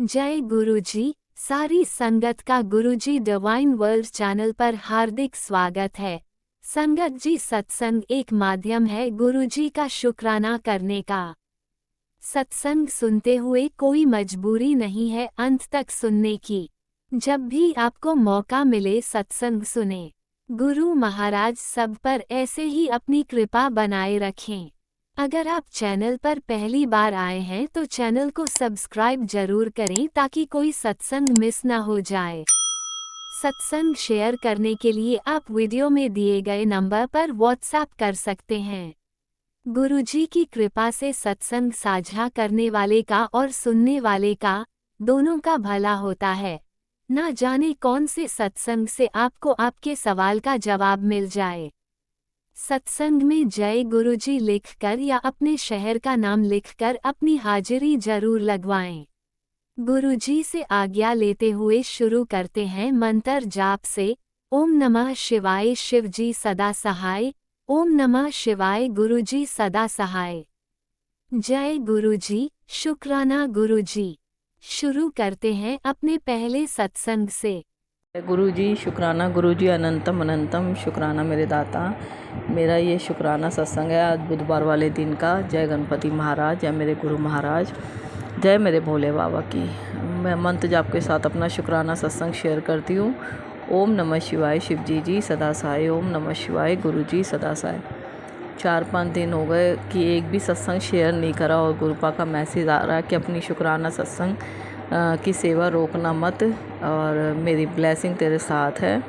जय गुरुजी। सारी संगत का गुरुजी डिवाइन वर्ल्ड चैनल पर हार्दिक स्वागत है। संगत जी, सत्संग एक माध्यम है गुरुजी का शुक्राना करने का। सत्संग सुनते हुए कोई मजबूरी नहीं है अंत तक सुनने की। जब भी आपको मौका मिले सत्संग सुने। गुरु महाराज सब पर ऐसे ही अपनी कृपा बनाए रखें। अगर आप चैनल पर पहली बार आए हैं तो चैनल को सब्सक्राइब जरूर करें ताकि कोई सत्संग मिस ना हो जाए। सत्संग शेयर करने के लिए आप वीडियो में दिए गए नंबर पर व्हाट्सएप कर सकते हैं। गुरुजी की कृपा से सत्संग साझा करने वाले का और सुनने वाले का दोनों का भला होता है। ना जाने कौन से सत्संग से आपको आपके सवाल का जवाब मिल जाए। सत्संग में जय गुरुजी लिखकर या अपने शहर का नाम लिखकर अपनी हाजिरी जरूर लगवाएं। गुरुजी से आज्ञा लेते हुए शुरू करते हैं मंत्र जाप से। ओम नमः शिवाय शिवजी सदा सहाय। ओम नमः शिवाय गुरुजी सदा सहाय। जय गुरुजी, शुक्राना गुरुजी। शुरू करते हैं अपने पहले सत्संग से। गुरु जी शुक्राना, गुरु जी अनंतम अनंतम शुक्राना मेरे दाता। मेरा ये शुक्राना सत्संग है आज बुधवार वाले दिन का। जय गणपति महाराज, जय मेरे गुरु महाराज, जय मेरे भोले बाबा की। मैं मंत्र जाप के साथ अपना शुक्राना सत्संग शेयर करती हूँ। ओम नमः शिवाय शिवजी जी सदा सहाय। ओम नमः शिवाय गुरु जी सदा सहाय। 4-5 दिन हो गए कि एक भी सत्संग शेयर नहीं करा और गुरुपा का मैसेज आ रहा है कि अपनी शुक्राना सत्संग की सेवा रोकना मत और मेरी ब्लेसिंग तेरे साथ है।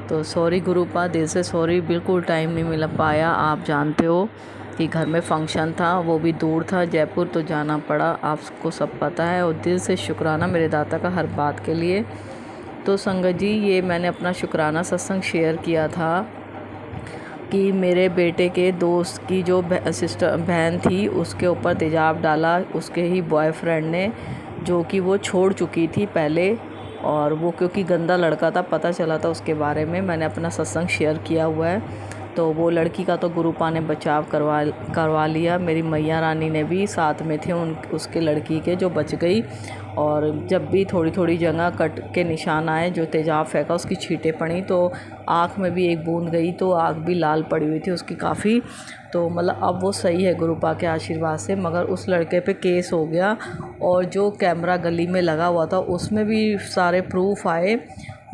तो सॉरी गुरुपा, दिल से सॉरी, बिल्कुल टाइम नहीं मिल पाया। आप जानते हो कि घर में फंक्शन था, वो भी दूर था, जयपुर, तो जाना पड़ा, आपको सब पता है। और दिल से शुक्राना मेरे दाता का हर बात के लिए। तो संगत जी, ये मैंने अपना शुक्राना सत्संग शेयर किया था कि मेरे बेटे के दोस्त की जो सिस्टर बहन थी उसके ऊपर तेजाब डाला उसके ही बॉयफ्रेंड ने, जो कि वो छोड़ चुकी थी पहले। और वो क्योंकि गंदा लड़का था, पता चला था उसके बारे में, मैंने अपना सत्संग शेयर किया हुआ है। तो वो लड़की का तो गुरुपा ने बचाव करवा लिया। मेरी मैया रानी ने भी साथ में थे उसके लड़की के, जो बच गई। और जब भी थोड़ी थोड़ी जगह कट के निशान आए, जो तेजाब फेंका उसकी छींटें पड़ी, तो आँख में भी एक बूंद गई, तो आँख भी लाल पड़ी हुई थी उसकी काफ़ी। तो मतलब अब वो सही है गुरुपा के आशीर्वाद से। मगर उस लड़के पे केस हो गया और जो कैमरा गली में लगा हुआ था उसमें भी सारे प्रूफ आए।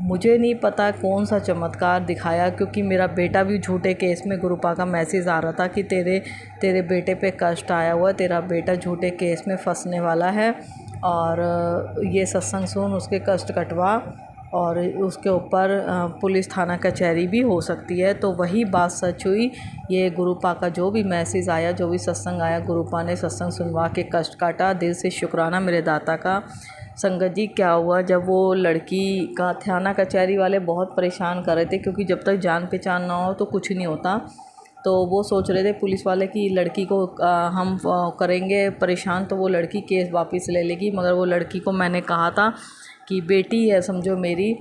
मुझे नहीं पता कौन सा चमत्कार दिखाया, क्योंकि मेरा बेटा भी झूठे केस में, गुरुपा का मैसेज आ रहा था कि तेरे बेटे पे कष्ट आया हुआ है, तेरा बेटा झूठे केस में फंसने वाला है और ये सत्संग सुन, उसके कष्ट कटवा और उसके ऊपर पुलिस थाना कचहरी भी हो सकती है। तो वही बात सच हुई। ये गुरुपा का जो भी मैसेज आया, जो भी सत्संग आया, गुरुपा ने सत्संग सुनवा के कष्ट काटा। दिल से शुक्राना मेरे दाता का। संगत जी, क्या हुआ, जब वो लड़की का थाना कचहरी वाले बहुत परेशान कर रहे थे, क्योंकि जब तक जान पहचान ना हो तो कुछ नहीं होता। तो वो सोच रहे थे पुलिस वाले कि लड़की को हम करेंगे परेशान तो वो लड़की केस वापस ले लेगी। मगर वो लड़की को मैंने कहा था कि बेटी है समझो मेरी,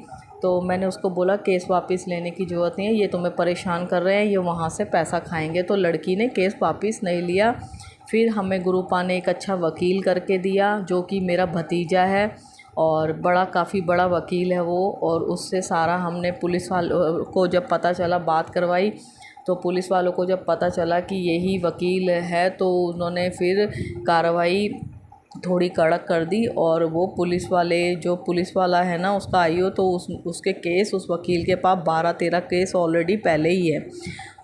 तो मैंने उसको बोला केस वापस लेने की ज़रूरत नहीं है, ये तुम्हें परेशान कर रहे हैं, ये वहाँ से पैसा खाएंगे। तो लड़की ने केस वापस नहीं लिया। फिर हमें गुरुपा ने एक अच्छा वकील करके दिया, जो कि मेरा भतीजा है और काफ़ी बड़ा वकील है वो। और उससे सारा हमने पुलिस वालों को जब पता चला, बात करवाई, तो पुलिस वालों को जब पता चला कि यही वकील है, तो उन्होंने फिर कार्रवाई थोड़ी कड़क कर दी। और वो पुलिस वाले, जो पुलिस वाला है ना उसका आईओ, तो उसके केस उस वकील के पास 12-13 केस ऑलरेडी पहले ही है।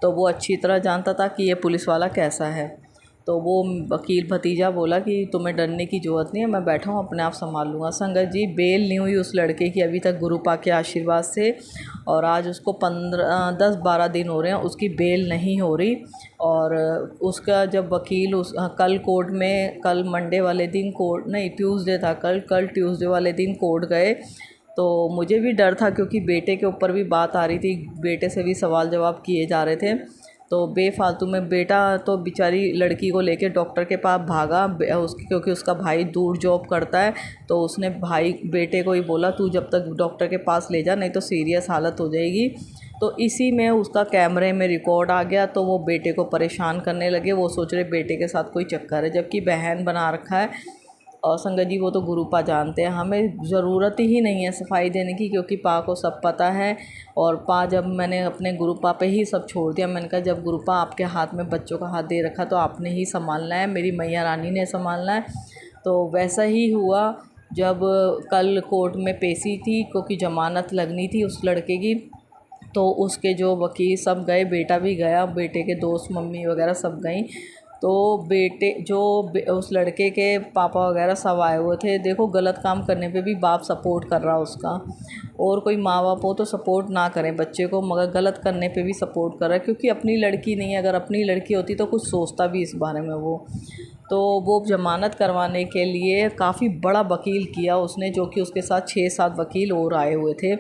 तो वो अच्छी तरह जानता था कि ये पुलिस वाला कैसा है। तो वो वकील भतीजा बोला कि तुम्हें डरने की ज़रूरत नहीं है, मैं बैठा हूँ, अपने आप संभाल लूँगा। संगत जी, बेल नहीं हुई उस लड़के की अभी तक गुरुपा के आशीर्वाद से। और आज उसको 10-12 दिन हो रहे हैं, उसकी बेल नहीं हो रही। और उसका जब वकील कल कोर्ट में, कल मंडे वाले दिन कोर्ट नहीं, ट्यूसडे था कल ट्यूसडे वाले दिन कोर्ट गए। तो मुझे भी डर था, क्योंकि बेटे के ऊपर भी बात आ रही थी, बेटे से भी सवाल जवाब किए जा रहे थे। तो बेफालतू में बेटा तो बेचारी लड़की को लेके डॉक्टर के पास भागा, क्योंकि उसका भाई दूर जॉब करता है। तो उसने बेटे को ही बोला तू जब तक डॉक्टर के पास ले जा, नहीं तो सीरियस हालत हो जाएगी। तो इसी में उसका कैमरे में रिकॉर्ड आ गया। तो वो बेटे को परेशान करने लगे, वो सोच रहे बेटे के साथ कोई चक्कर है, जबकि बहन बना रखा है। और संगत जी वो तो गुरुपा जानते हैं, हमें ज़रूरत ही नहीं है सफाई देने की, क्योंकि पा को सब पता है। और पा जब मैंने अपने गुरुपा पे ही सब छोड़ दिया, मैंने कहा जब गुरुपा आपके हाथ में बच्चों का हाथ दे रखा तो आपने ही संभालना है, मेरी मैया रानी ने संभालना है। तो वैसा ही हुआ। जब कल कोर्ट में पेशी थी, क्योंकि ज़मानत लगनी थी उस लड़के की, तो उसके जो वकील सब गए, बेटा भी गया, बेटे के दोस्त मम्मी वगैरह सब गई। तो उस लड़के के पापा वगैरह सब आए हुए थे। देखो गलत काम करने पे भी बाप सपोर्ट कर रहा उसका, और कोई माँ बाप हो तो सपोर्ट ना करें बच्चे को, मगर गलत करने पे भी सपोर्ट कर रहा है, क्योंकि अपनी लड़की नहीं है। अगर अपनी लड़की होती तो कुछ सोचता भी इस बारे में वो। तो वो ज़मानत करवाने के लिए काफ़ी बड़ा वकील किया उसने, जो कि उसके साथ 6-7 वकील और आए हुए थे।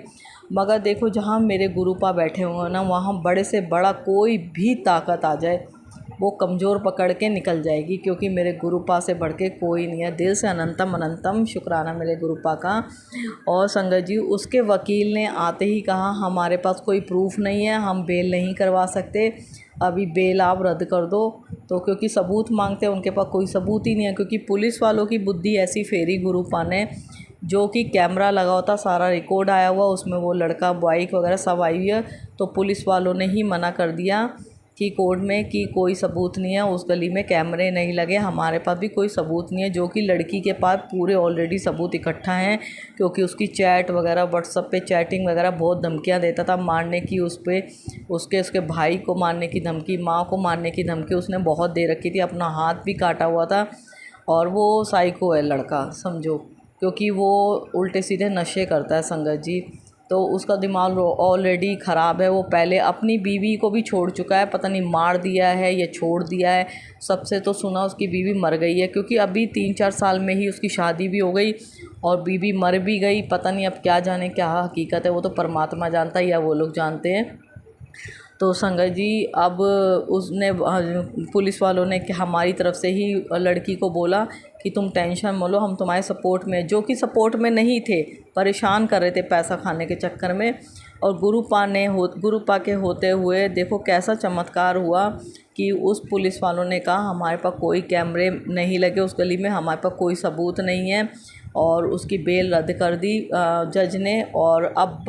मगर देखो जहाँ मेरे गुरुपा बैठे हुए हैं ना, वहाँ बड़े से बड़ा कोई भी ताकत आ जाए वो कमज़ोर पकड़ के निकल जाएगी, क्योंकि मेरे गुरुपा से बढ़ के कोई नहीं है। दिल से अनंतम अनंतम शुक्राना मेरे गुरुपा का। और संगत जी उसके वकील ने आते ही कहा हमारे पास कोई प्रूफ नहीं है, हम बेल नहीं करवा सकते, अभी बेल आप रद्द कर दो। तो क्योंकि सबूत मांगते हैं, उनके पास कोई सबूत ही नहीं है, क्योंकि पुलिस वालों की बुद्धि ऐसी फेरी गुरुपा ने, जो कि कैमरा लगा होता, सारा रिकॉर्ड आया हुआ उसमें, वो लड़का बाइक वगैरह सब आई हुई है। तो पुलिस वालों ने ही मना कर दिया कि कोर्ट में कि कोई सबूत नहीं है, उस गली में कैमरे नहीं लगे, हमारे पास भी कोई सबूत नहीं है। जो कि लड़की के पास पूरे ऑलरेडी सबूत इकट्ठा हैं, क्योंकि उसकी चैट वगैरह, व्हाट्सएप पे चैटिंग वगैरह, बहुत धमकियां देता था मारने की, उसके भाई को मारने की धमकी, माँ को मारने की धमकी उसने बहुत दे रखी थी, अपना हाथ भी काटा हुआ था। और वो साइको है लड़का समझो, क्योंकि वो उल्टे सीधे नशे करता है संगत जी। तो उसका दिमाग ऑलरेडी ख़राब है। वो पहले अपनी बीवी को भी छोड़ चुका है, पता नहीं मार दिया है या छोड़ दिया है। सबसे तो सुना उसकी बीवी मर गई है, क्योंकि अभी 3-4 साल में ही उसकी शादी भी हो गई और बीवी मर भी गई। पता नहीं अब क्या जाने क्या हकीकत है, वो तो परमात्मा जानता है या वो लोग जानते हैं। तो संगत जी अब उसने पुलिस वालों ने कि हमारी तरफ से ही लड़की को बोला कि तुम टेंशन मत लो, हम तुम्हारे सपोर्ट में, जो कि सपोर्ट में नहीं थे, परेशान कर रहे थे पैसा खाने के चक्कर में। और गुरुपा के होते हुए देखो कैसा चमत्कार हुआ कि उस पुलिस वालों ने कहा हमारे पास कोई कैमरे नहीं लगे उस गली में, हमारे पास कोई सबूत नहीं है, और उसकी बेल रद्द कर दी जज ने। और अब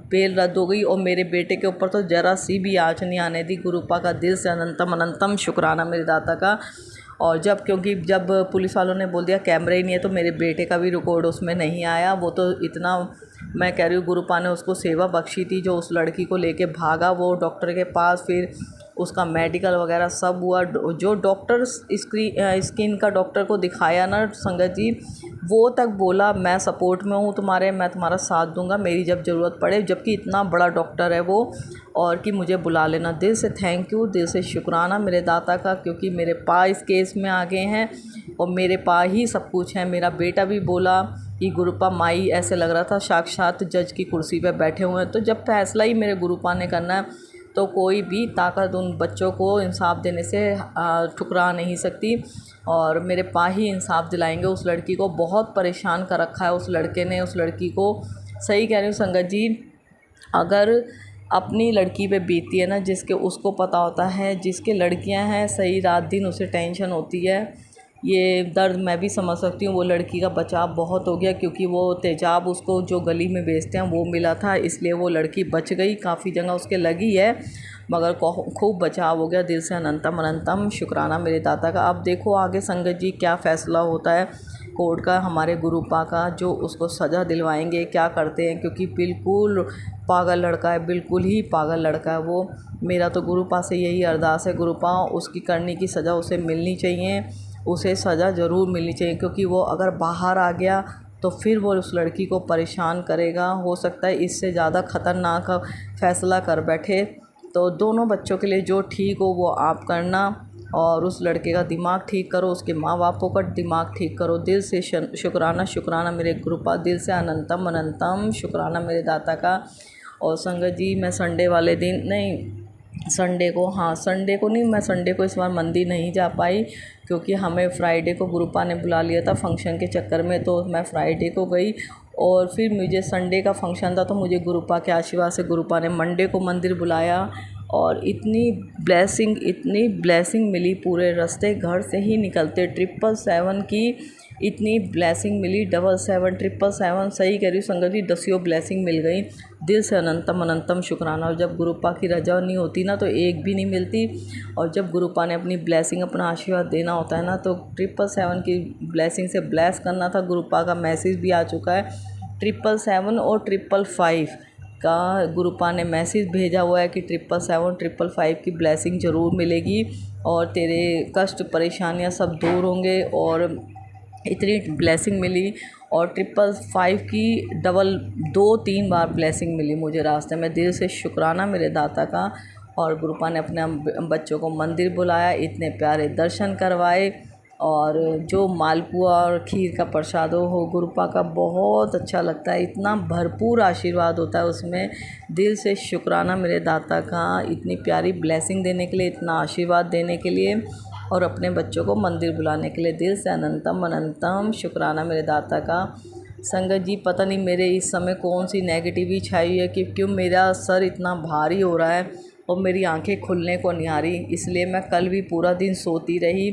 बेल रद्द हो गई, और मेरे बेटे के ऊपर तो ज़रा सी भी आँच नहीं आने दी गुरुपा का। दिल से अनंतम अनंतम शुक्राना मेरे दाता का। और क्योंकि जब पुलिस वालों ने बोल दिया कैमरे ही नहीं है, तो मेरे बेटे का भी रिकॉर्ड उसमें नहीं आया। वो तो इतना, मैं कह रही हूँ, गुरुपा ने उसको सेवा बख्शी थी, जो उस लड़की को लेके भागा वो डॉक्टर के पास, फिर उसका मेडिकल वगैरह सब हुआ। जो डॉक्टर स्किन का डॉक्टर को दिखाया ना संगत जी, वो तक बोला मैं सपोर्ट में हूँ तुम्हारे, मैं तुम्हारा साथ दूंगा मेरी जब ज़रूरत पड़े, जबकि इतना बड़ा डॉक्टर है वो, और कि मुझे बुला लेना। दिल से थैंक यू, दिल से शुक्राना मेरे दाता का, क्योंकि मेरे पा इस केस में आ गए हैं और मेरे पा ही सब कुछ है। मेरा बेटा भी बोला कि गुरुपा माई, ऐसे लग रहा था साक्षात जज की कुर्सी पर बैठे हुए हैं। तो जब फैसला ही मेरे गुरुपा ने करना है, तो कोई भी ताकत उन बच्चों को इंसाफ देने से ठुकरा नहीं सकती, और मेरे पा ही इंसाफ दिलाएंगे। उस लड़की को बहुत परेशान कर रखा है उस लड़के ने, उस लड़की को। सही कह रही हूँ संगत जी, अगर अपनी लड़की पे बीतती है ना, जिसके उसको पता होता है, जिसके लड़कियां हैं सही रात दिन उसे टेंशन होती है। ये दर्द मैं भी समझ सकती हूँ। वो लड़की का बचाव बहुत हो गया, क्योंकि वो तेजाब उसको जो गली में बेचते हैं वो मिला था, इसलिए वो लड़की बच गई। काफ़ी जगह उसके लगी है, मगर खूब बचाव हो गया। दिल से अनंतम अनंतम शुक्राना मेरे दाता का। अब देखो आगे संगत जी क्या फ़ैसला होता है कोर्ट का, हमारे गुरुपा का, जो उसको सज़ा दिलवाएंगे, क्या करते हैं, क्योंकि बिल्कुल पागल लड़का है, बिल्कुल ही पागल लड़का है वो। मेरा तो गुरुपा से यही अरदास है, गुरुपा उसकी करने की सज़ा उसे मिलनी चाहिए, उसे सज़ा ज़रूर मिलनी चाहिए, क्योंकि वो अगर बाहर आ गया तो फिर वो उस लड़की को परेशान करेगा। हो सकता है इससे ज़्यादा ख़तरनाक फ़ैसला कर बैठे। तो दोनों बच्चों के लिए जो ठीक हो वो आप करना, और उस लड़के का दिमाग ठीक करो, उसके माँ बापों का दिमाग ठीक करो। दिल से शुक्राना शुक्राना मेरे गुरुपा, दिल से अनंतम अनंतम शुक्राना मेरे दाता का। और संगत जी मैं संडे वाले दिन नहीं, संडे को नहीं, मैं संडे को इस बार मंदिर नहीं जा पाई, क्योंकि हमें फ्राइडे को गुरुपा ने बुला लिया था फंक्शन के चक्कर में। तो मैं फ्राइडे को गई, और फिर मुझे संडे का फंक्शन था, तो मुझे गुरुपा के आशीर्वाद से गुरुपा ने मंडे को मंदिर बुलाया। और इतनी ब्लेसिंग मिली पूरे रास्ते, घर से ही निकलते 777 की इतनी ब्लेसिंग मिली, 777 सही कह रही हूँ संगत जी, 10 ब्लेसिंग मिल गई। दिल से अनंतम अनंतम शुक्राना। और जब गुरुपा की रजा नहीं होती ना तो एक भी नहीं मिलती। और जब गुरुपा ने अपनी ब्लेसिंग, अपना आशीर्वाद देना होता है ना, तो 777 की ब्लेसिंग से ब्लेस करना था। गुरुपा का मैसेज भी आ चुका है, 777 और 555 का गुरुपा ने मैसेज भेजा हुआ है कि 777 555 की ब्लेसिंग ज़रूर मिलेगी और तेरे कष्ट परेशानियां सब दूर होंगे। और इतनी ब्लेसिंग मिली। और 555 की डबल 2-3 बार ब्लेसिंग मिली मुझे रास्ते में। दिल से शुक्राना मेरे दाता का। और गुरुपा ने अपने बच्चों को मंदिर बुलाया, इतने प्यारे दर्शन करवाए। और जो मालपुआ और खीर का प्रसाद हो गुरुपा का, बहुत अच्छा लगता है, इतना भरपूर आशीर्वाद होता है उसमें। दिल से शुक्राना मेरे दाता का, इतनी प्यारी ब्लेसिंग देने के लिए, इतना आशीर्वाद देने के लिए और अपने बच्चों को मंदिर बुलाने के लिए। दिल से अनंतम अनंतम शुक्राना मेरे दाता का। संगत जी, पता नहीं मेरे इस समय कौन सी नेगेटिविटी छाई हुई है कि क्यों मेरा सर इतना भारी हो रहा है और मेरी आंखें खुलने को नहीं आ रही। इसलिए मैं कल भी पूरा दिन सोती रही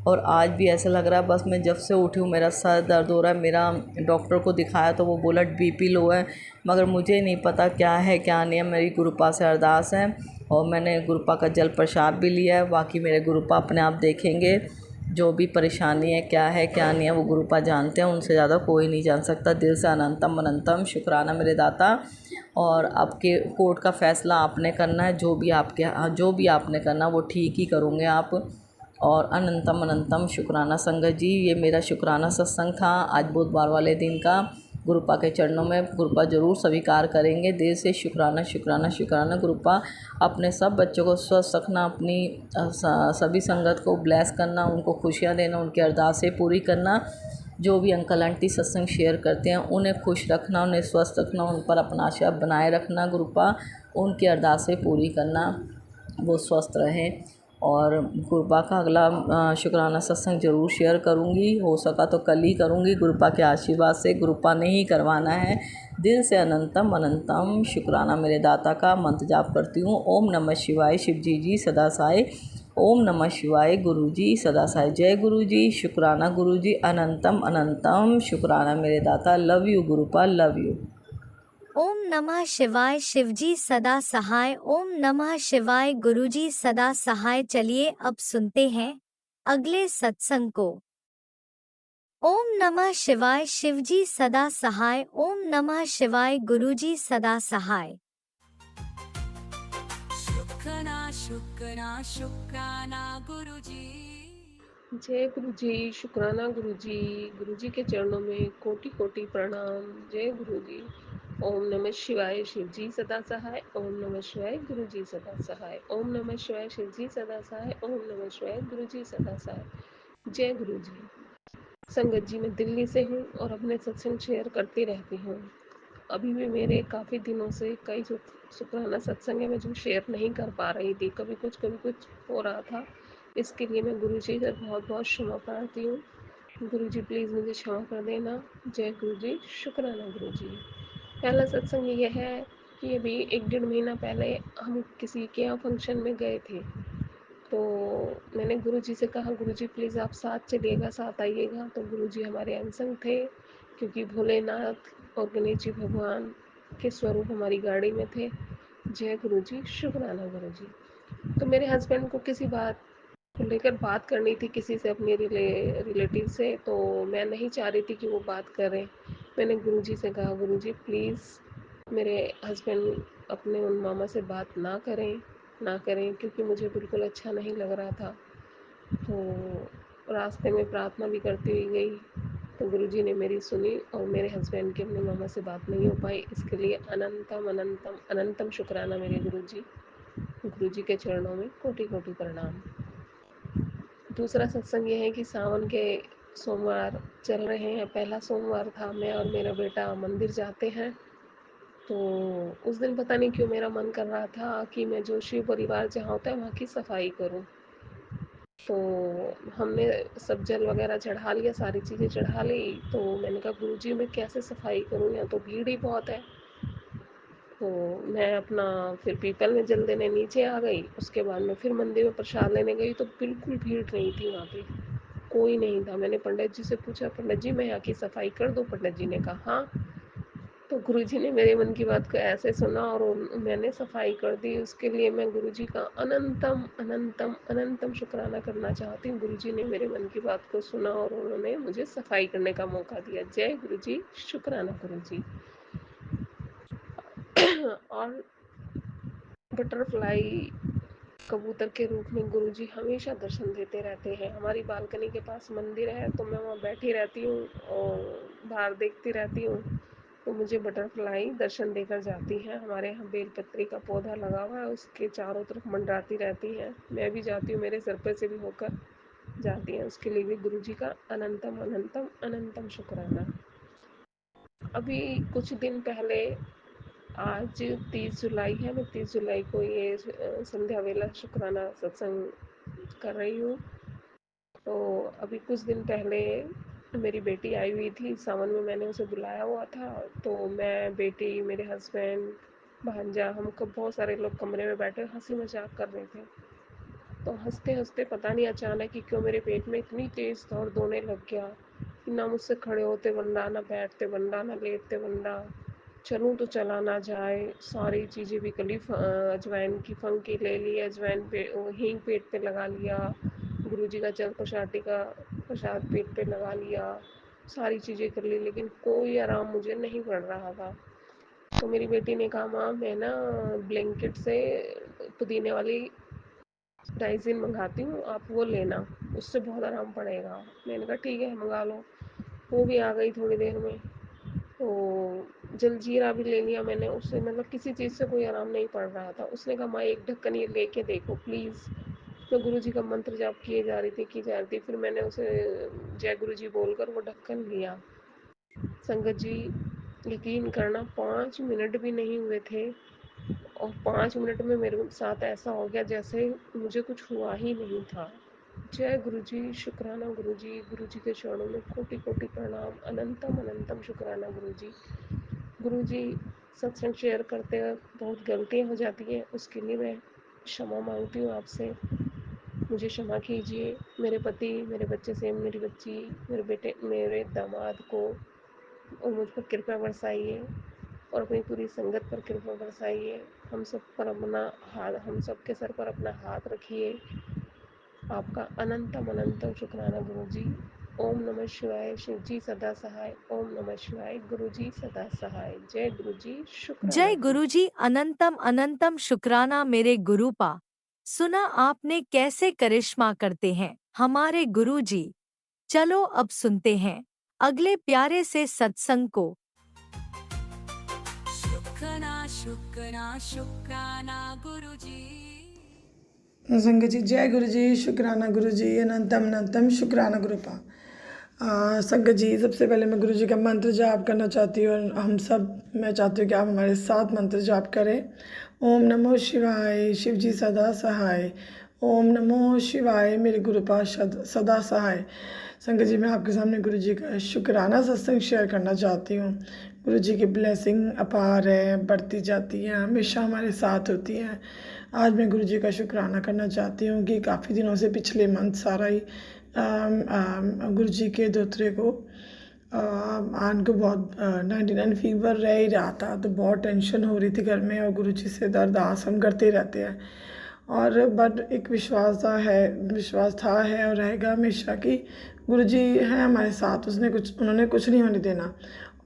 और आज भी ऐसा लग रहा है बस मैं जब से उठी हूँ मेरा सर दर्द हो रहा है। मेरा डॉक्टर को दिखाया तो वो बोला बीपी लो है, मगर मुझे नहीं पता क्या है क्या नहीं है। मेरी गुरुपा से अरदास है और मैंने गुरुपा का जल प्रसाद भी लिया है। बाकी मेरे गुरुपा अपने आप देखेंगे जो भी परेशानी है क्या नहीं है, वो गुरुपा जानते हैं, उनसे ज़्यादा कोई नहीं जान सकता। दिल से अनंतम अनंतम शुक्राना मेरे दाता। और आपके कोर्ट का फ़ैसला आपने करना है, जो भी आपने करना वो ठीक ही करोगे आप। और अनंतम अनंतम शुक्राना संगत जी। ये मेरा शुक्राना सत्संग था आज बुधवार वाले दिन का। गुरुपा के चरणों में गुरुपा ज़रूर स्वीकार करेंगे। दिल से शुक्राना शुक्राना शुक्राना। गुरुपा अपने सब बच्चों को स्वस्थ रखना, अपनी सभी संगत को ब्लेस करना, उनको खुशियाँ देना, उनकी अरदासें पूरी करना। जो भी अंकल आंटी सत्संग शेयर करते हैं उन्हें खुश रखना, उन्हें स्वस्थ रखना, उन पर अपना आशीर्वाद बनाए रखना। गुरुपा उनकी अरदासें पूरी करना, वो स्वस्थ रहें। और गुरुपा का अगला शुक्राना सत्संग ज़रूर शेयर करूँगी, हो सका तो कल ही करूँगी। गुरुपा के आशीर्वाद से गुरुपा ने ही करवाना है। दिल से अनंतम अनंतम शुक्राना मेरे दाता का। मंत्र जाप करती हूँ, ओम नमः शिवाय शिव जी सदा साई। ओम नमः शिवाय गुरु जी सदा साई। जय गुरु जी, शुक्राना गुरु जी, अनंतम अनंतम शुक्राना मेरे दाता। Love you Gurupa, love you. ओम नमः शिवाय शिवजी सदा सहाय। ओम नमः शिवाय गुरुजी सदा सहाय। चलिए अब सुनते हैं अगले सत्संग को। ओम नमः शिवाय शिवजी सदा सहाय। ओम नमः शिवाय गुरुजी सदा सहाय। शुक्राना शुक्राना शुक्राना गुरुजी। जय गुरु जी, शुक्राना गुरु जी के चरणों में कोटि कोटि प्रणाम। जय गुरु जी। ओम नमः शिवाय शिव जी सदा सहाय। ओम नमः शिवाय गुरु जी सदा सहाय। ओम नमः शिवाय शिव जी सदा सहाय। ओम नमः शिवाय गुरु जी सदा सहाय। जय गुरु जी। संगत जी, मैं दिल्ली से हूँ और अपने सत्संग शेयर करती रहती हूँ। अभी भी मेरे काफ़ी दिनों से कई शुक्राना सत्संग है मैं जो शेयर नहीं कर पा रही थी, कभी कुछ हो रहा था। इसके लिए मैं गुरु जी से बहुत बहुत क्षमा प्रार्थी हूँ। गुरु जी प्लीज़ मुझे क्षमा कर देना। जय गुरु जी, शुक्राना गुरु जी। पहला सत्संग ये है कि अभी 1-1.5 महीना पहले हम किसी के यहाँ फंक्शन में गए थे। तो मैंने गुरुजी से कहा, गुरुजी प्लीज़ आप साथ चलिएगा, साथ आइएगा। तो गुरुजी हमारे अनसंग थे, क्योंकि भोलेनाथ और गणेश जी भगवान के स्वरूप हमारी गाड़ी में थे। जय गुरुजी, शुक्राना गुरुजी। तो मेरे हस्बैंड को किसी बात को लेकर बात करनी थी किसी से, अपने रिलेटिव से, तो मैं नहीं चाह रही थी कि वो बात करें। मैंने गुरुजी से कहा, गुरुजी प्लीज़ मेरे हस्बैंड अपने उन मामा से बात ना करें, क्योंकि मुझे बिल्कुल अच्छा नहीं लग रहा था। तो रास्ते में प्रार्थना भी करती हुई गई, तो गुरुजी ने मेरी सुनी और मेरे हस्बैंड की अपने मामा से बात नहीं हो पाई। इसके लिए अनंतम अनंतम अनंतम शुक्राना मेरे गुरुजी के चरणों में कोटि कोटि प्रणाम। दूसरा सत्संग ये है कि सावन के सोमवार चल रहे हैं। पहला सोमवार था, मैं और मेरा बेटा मंदिर जाते हैं। तो उस दिन पता नहीं क्यों मेरा मन कर रहा था कि मैं जो शिव परिवार जहाँ होता है वहाँ की सफाई करूँ। तो हमने सब जल वगैरह चढ़ा लिया, सारी चीज़ें चढ़ा ली। तो मैंने कहा, गुरुजी मैं कैसे सफाई करूँ, यहाँ तो भीड़ ही बहुत है। तो मैं अपना फिर पीपल में जल देने नीचे आ गई। उसके बाद मैं फिर मंदिर में प्रसाद लेने गई, तो बिल्कुल भीड़ नहीं थी वहाँ पे। कोई नहीं था। मैंने पंडित जी से पूछा, पंडित जी मैं यहाँ की सफाई कर दूँ? पंडित जी ने कहा हाँ। तो गुरुजी ने मेरे मन की बात को ऐसे सुना और मैंने सफाई कर दी। उसके लिए मैं गुरुजी का अनंतम अनंतम अनंतम शुक्राना करना चाहती हूँ। गुरुजी ने मेरे मन की बात को सुना और उन्होंने मुझे सफाई करने का मौका दिया। जय गुरुजी, शुक्राना गुरुजी। और बटरफ्लाई कबूतर के रूप में गुरुजी हमेशा दर्शन देते रहते हैं। हमारी बालकनी के पास मंदिर है तो मैं वहाँ बैठी रहती हूँ और बाहर देखती रहती हूँ, तो मुझे बटरफ्लाई दर्शन देकर जाती हैं। हमारे यहाँ बेलपत्री का पौधा लगा हुआ है, उसके चारों तरफ मंडराती रहती हैं। मैं भी जाती हूँ, मेरे सर पे से भी होकर जाती हैं। उसके लिए भी गुरुजी का अनंतम अनंतम अनंतम शुक्राना। अभी कुछ दिन पहले, आज 30 जुलाई है, मैं 30 जुलाई को ये संध्या वेला शुक्राना सत्संग कर रही हूँ। तो अभी कुछ दिन पहले मेरी बेटी आई हुई थी, सावन में मैंने उसे बुलाया हुआ था। तो मैं, बेटी, मेरे हस्बैंड, भांजा, हम बहुत सारे लोग कमरे में बैठे हंसी मजाक कर रहे थे। तो हंसते हंसते पता नहीं अचानक ही क्यों मेरे पेट में इतनी तेज दर्द होने लग गया कि ना मुझसे खड़े होते बनना, ना बैठते बनना, ना लेटते बनना। चलूँ तो चला ना जाए। सारी चीज़ें भी कली अजवाइन की फंकी ले ली, अजवाइन पे हींग पेट पे लगा लिया, गुरुजी का जल प्रसादी का प्रसाद पेट पे लगा लिया, सारी चीज़ें कर ली, लेकिन कोई आराम मुझे नहीं पड़ रहा था। तो मेरी बेटी ने कहा माँ मैं ना ब्लैंकेट से पुदीने वाली डाइजिन मंगाती हूँ, आप वो लेना, उससे बहुत आराम पड़ेगा। मैंने कहा ठीक है मंगा लो। वो भी आ गई थोड़ी देर में। तो जलजीरा भी ले लिया मैंने, उससे मतलब किसी चीज़ से कोई आराम नहीं पड़ रहा था। उसने कहा माँ एक ढक्कन ये लेके देखो प्लीज़। मैं गुरुजी का मंत्र जाप किए जा रही थी की जा रही थी, फिर मैंने उसे जय गुरुजी बोलकर वो ढक्कन लिया। संगत जी यकीन करना 5 मिनट भी नहीं हुए थे और 5 मिनट में मेरे साथ ऐसा हो गया जैसे मुझे कुछ हुआ ही नहीं था। जय गुरुजी, शुक्राना गुरुजी। गुरुजी के चरणों में कोटि कोटि प्रणाम, अनंतम अनंतम शुक्राना गुरुजी। गुरुजी सत्संग शेयर करते वक्त बहुत गलतियाँ हो जाती हैं, उसके लिए मैं क्षमा मांगती हूँ आपसे। मुझे क्षमा कीजिए। मेरे पति, मेरे बच्चे से, मेरी बच्ची, मेरे बेटे, मेरे दामाद को और मुझ पर कृपा बरसाइए और अपनी पूरी संगत पर कृपा बरसाइए। हम सब पर अपना हाथ, हम सब के सर पर अपना हाथ रखिए। आपका अनंतम अनंतम शुक्राना गुरुजी। ओम नमः शिवाय, शिव जी सदा सहाय। ओम नमः शिवाय, गुरुजी सदा सहाय। जय गुरुजी, शुक्राना जय गुरुजी। गुरुजी, अनंतम अनंतम शुक्राना मेरे गुरुपा। सुना आपने कैसे करिश्मा करते हैं हमारे गुरुजी। चलो अब सुनते हैं अगले प्यारे से सत्संग को। शुक्राना शुक्राना शुक्राना गुरुजी। संगत जी जय गुरु जी, शुक्राना गुरु जी, अनंतम अनंतम शुक्राना गुरुपा। संगत जी सबसे पहले मैं गुरु जी का मंत्र जाप करना चाहती हूँ और हम सब, मैं चाहती हूँ कि आप हमारे साथ मंत्र जाप करें। ओम नमो शिवाय, शिव जी सदा सहाय। ओम नमो शिवाय, मेरे गुरुपा सदा सहाय। संगत जी मैं आपके सामने गुरु जी का शुक्राना सत्संग शेयर करना चाहती हूँ। गुरु जी की ब्लेसिंग अपार है, बढ़ती जाती है, हमेशा हमारे साथ होती है। आज मैं गुरु जी का शुक्राना करना चाहती हूँ कि काफ़ी दिनों से, पिछले मंथ सारा ही गुरु जी के धोतरे को आन को बहुत 99 फीवर रह ही रहा था, तो बहुत टेंशन हो रही थी घर में और गुरु जी से दर्द आसन करते रहते हैं। और बट एक विश्वास था है और रहेगा हमेशा कि गुरु जी हैं हमारे साथ, उन्होंने कुछ नहीं होने देना।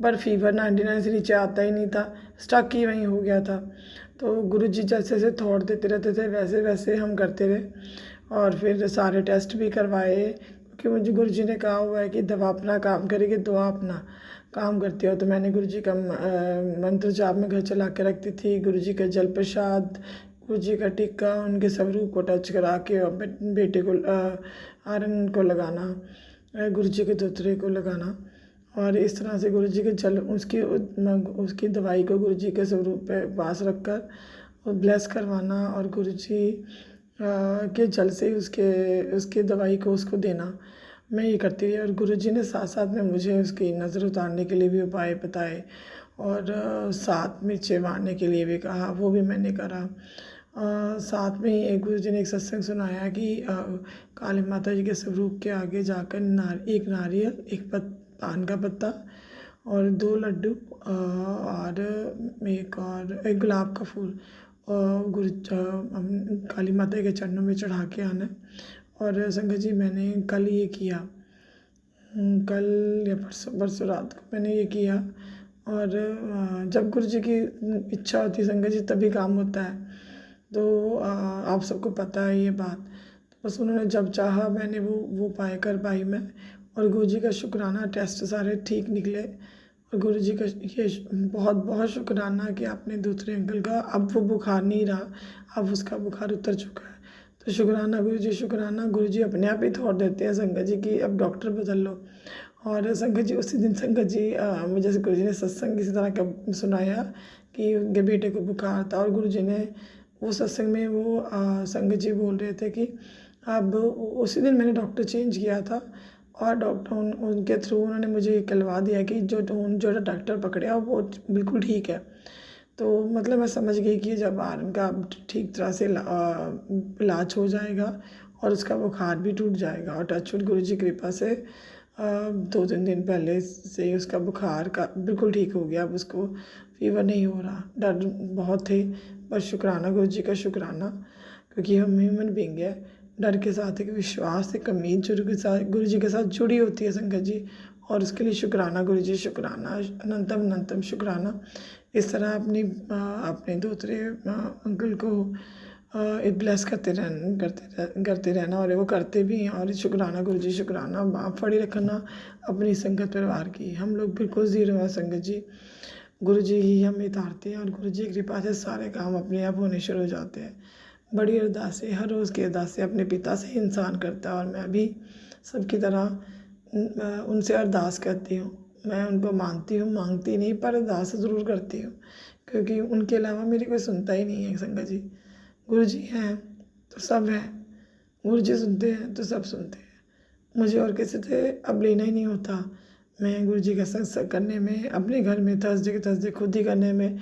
पर फीवर 99 से नीचे आता ही नहीं था, स्टक ही वहीं हो गया था। तो गुरु जी जैसे जैसे थॉट देते रहते थे वैसे वैसे हम करते रहे और फिर सारे टेस्ट भी करवाए, क्योंकि मुझे गुरु जी ने कहा हुआ है कि दवा अपना काम करेगी, दुआ अपना काम करती हो। तो मैंने गुरु जी का मंत्र जाप में घर चला के रखती थी। गुरु जी का जल प्रसाद, गुरु जी का टिक्का, उनके स्वरूप को टच करा के बेटे को आयरन को लगाना, गुरु जी के धोतरे को लगाना और इस तरह से गुरु जी के जल, उसकी दवाई को गुरु जी के स्वरूप पे पास रखकर और ब्लेस करवाना और गुरु जी के जल से उसके दवाई को उसको देना। मैं ये करती रही और गुरु जी ने साथ साथ में मुझे उसकी नज़र उतारने के लिए भी उपाय बताए और साथ में चिवाने के लिए भी कहा, वो भी मैंने करा। साथ में ही एक गुरु जी ने एक सत्संग सुनाया कि काली माता जी के स्वरूप के आगे जाकर एक नारियल, एक पान का पत्ता और 2 लड्डू और एक गुलाब का फूल काली माता के चरणों में चढ़ा के आना है। और संगत जी मैंने कल ये किया, कल या परसों रात को मैंने ये किया। और जब गुरु जी की इच्छा होती है संगत जी तभी काम होता है, तो आप सबको पता है ये बात। तो बस उन्होंने जब चाहा मैंने वो कर पाई मैं। और गुरु जी का शुक्राना, टेस्ट सारे ठीक निकले। और गुरु जी का ये बहुत बहुत शुक्राना कि आपने दूसरे अंकल का, अब वो बुखार नहीं रहा, अब उसका बुखार उतर चुका है। तो शुक्राना गुरु जी, शुक्राना। गुरु जी अपने आप ही थॉट देते हैं संगत जी कि अब डॉक्टर बदल लो। और संगत जी उसी दिन संगत जी मुझे गुरु जी ने सत्संग इसी तरह का सुनाया कि उनके बेटे को बुखार था। और गुरु जी ने वो सत्संग में वो संगत जी बोल रहे थे कि अब उसी दिन मैंने डॉक्टर चेंज किया था। और डॉक्टर उनके थ्रू उन्होंने मुझे ये कहलवा दिया कि जो डॉक्टर पकड़े वो बिल्कुल ठीक है। तो मतलब मैं समझ गई कि जब उनका ठीक तरह से इलाज हो जाएगा और उसका बुखार भी टूट जाएगा। और टचवुड गुरु जी कृपा से 2-3 दिन पहले से उसका बुखार का बिल्कुल ठीक हो गया। अब उसको फीवर नहीं हो रहा। डर बहुत थे, पर शुक्राना गुरु जी का, शुक्राना, क्योंकि हम ह्यूमन बींग है। डर के साथ एक विश्वास, एक उम्मीद गुरु जी के साथ जुड़ी होती है संगत जी। और उसके लिए शुक्राना गुरु जी, शुक्राना, अनंतम अनंतम शुक्राना। इस तरह अपने दूसरे अंकल को ब्लेस करते रहना। और वो करते भी हैं। और शुक्राना गुरु जी, शुक्राना। बाप फड़ी रखना अपनी संगत परिवार की। हम लोग बिल्कुल ज़ीरो है संगत जी, गुरु जी ही हमें तारते हैं। और गुरु जी की कृपा से सारे काम अपने आप होने शुरू हो जाते हैं। बड़ी अरदासें, हर रोज़ की अरदासें अपने पिता से ही इंसान करता है। और मैं भी सबकी तरह उनसे अरदास करती हूँ। मैं उनको मानती हूँ, मांगती नहीं, पर अरदास ज़रूर करती हूँ, क्योंकि उनके अलावा मेरी कोई सुनता ही नहीं है संगत जी। गुरु जी हैं तो सब हैं, गुरु जी सुनते हैं तो सब सुनते हैं। मुझे और किसी से अब लेना ही नहीं होता। मैं गुरु जी का सत्संग करने में, अपने घर में थर्सडे खुद ही करने में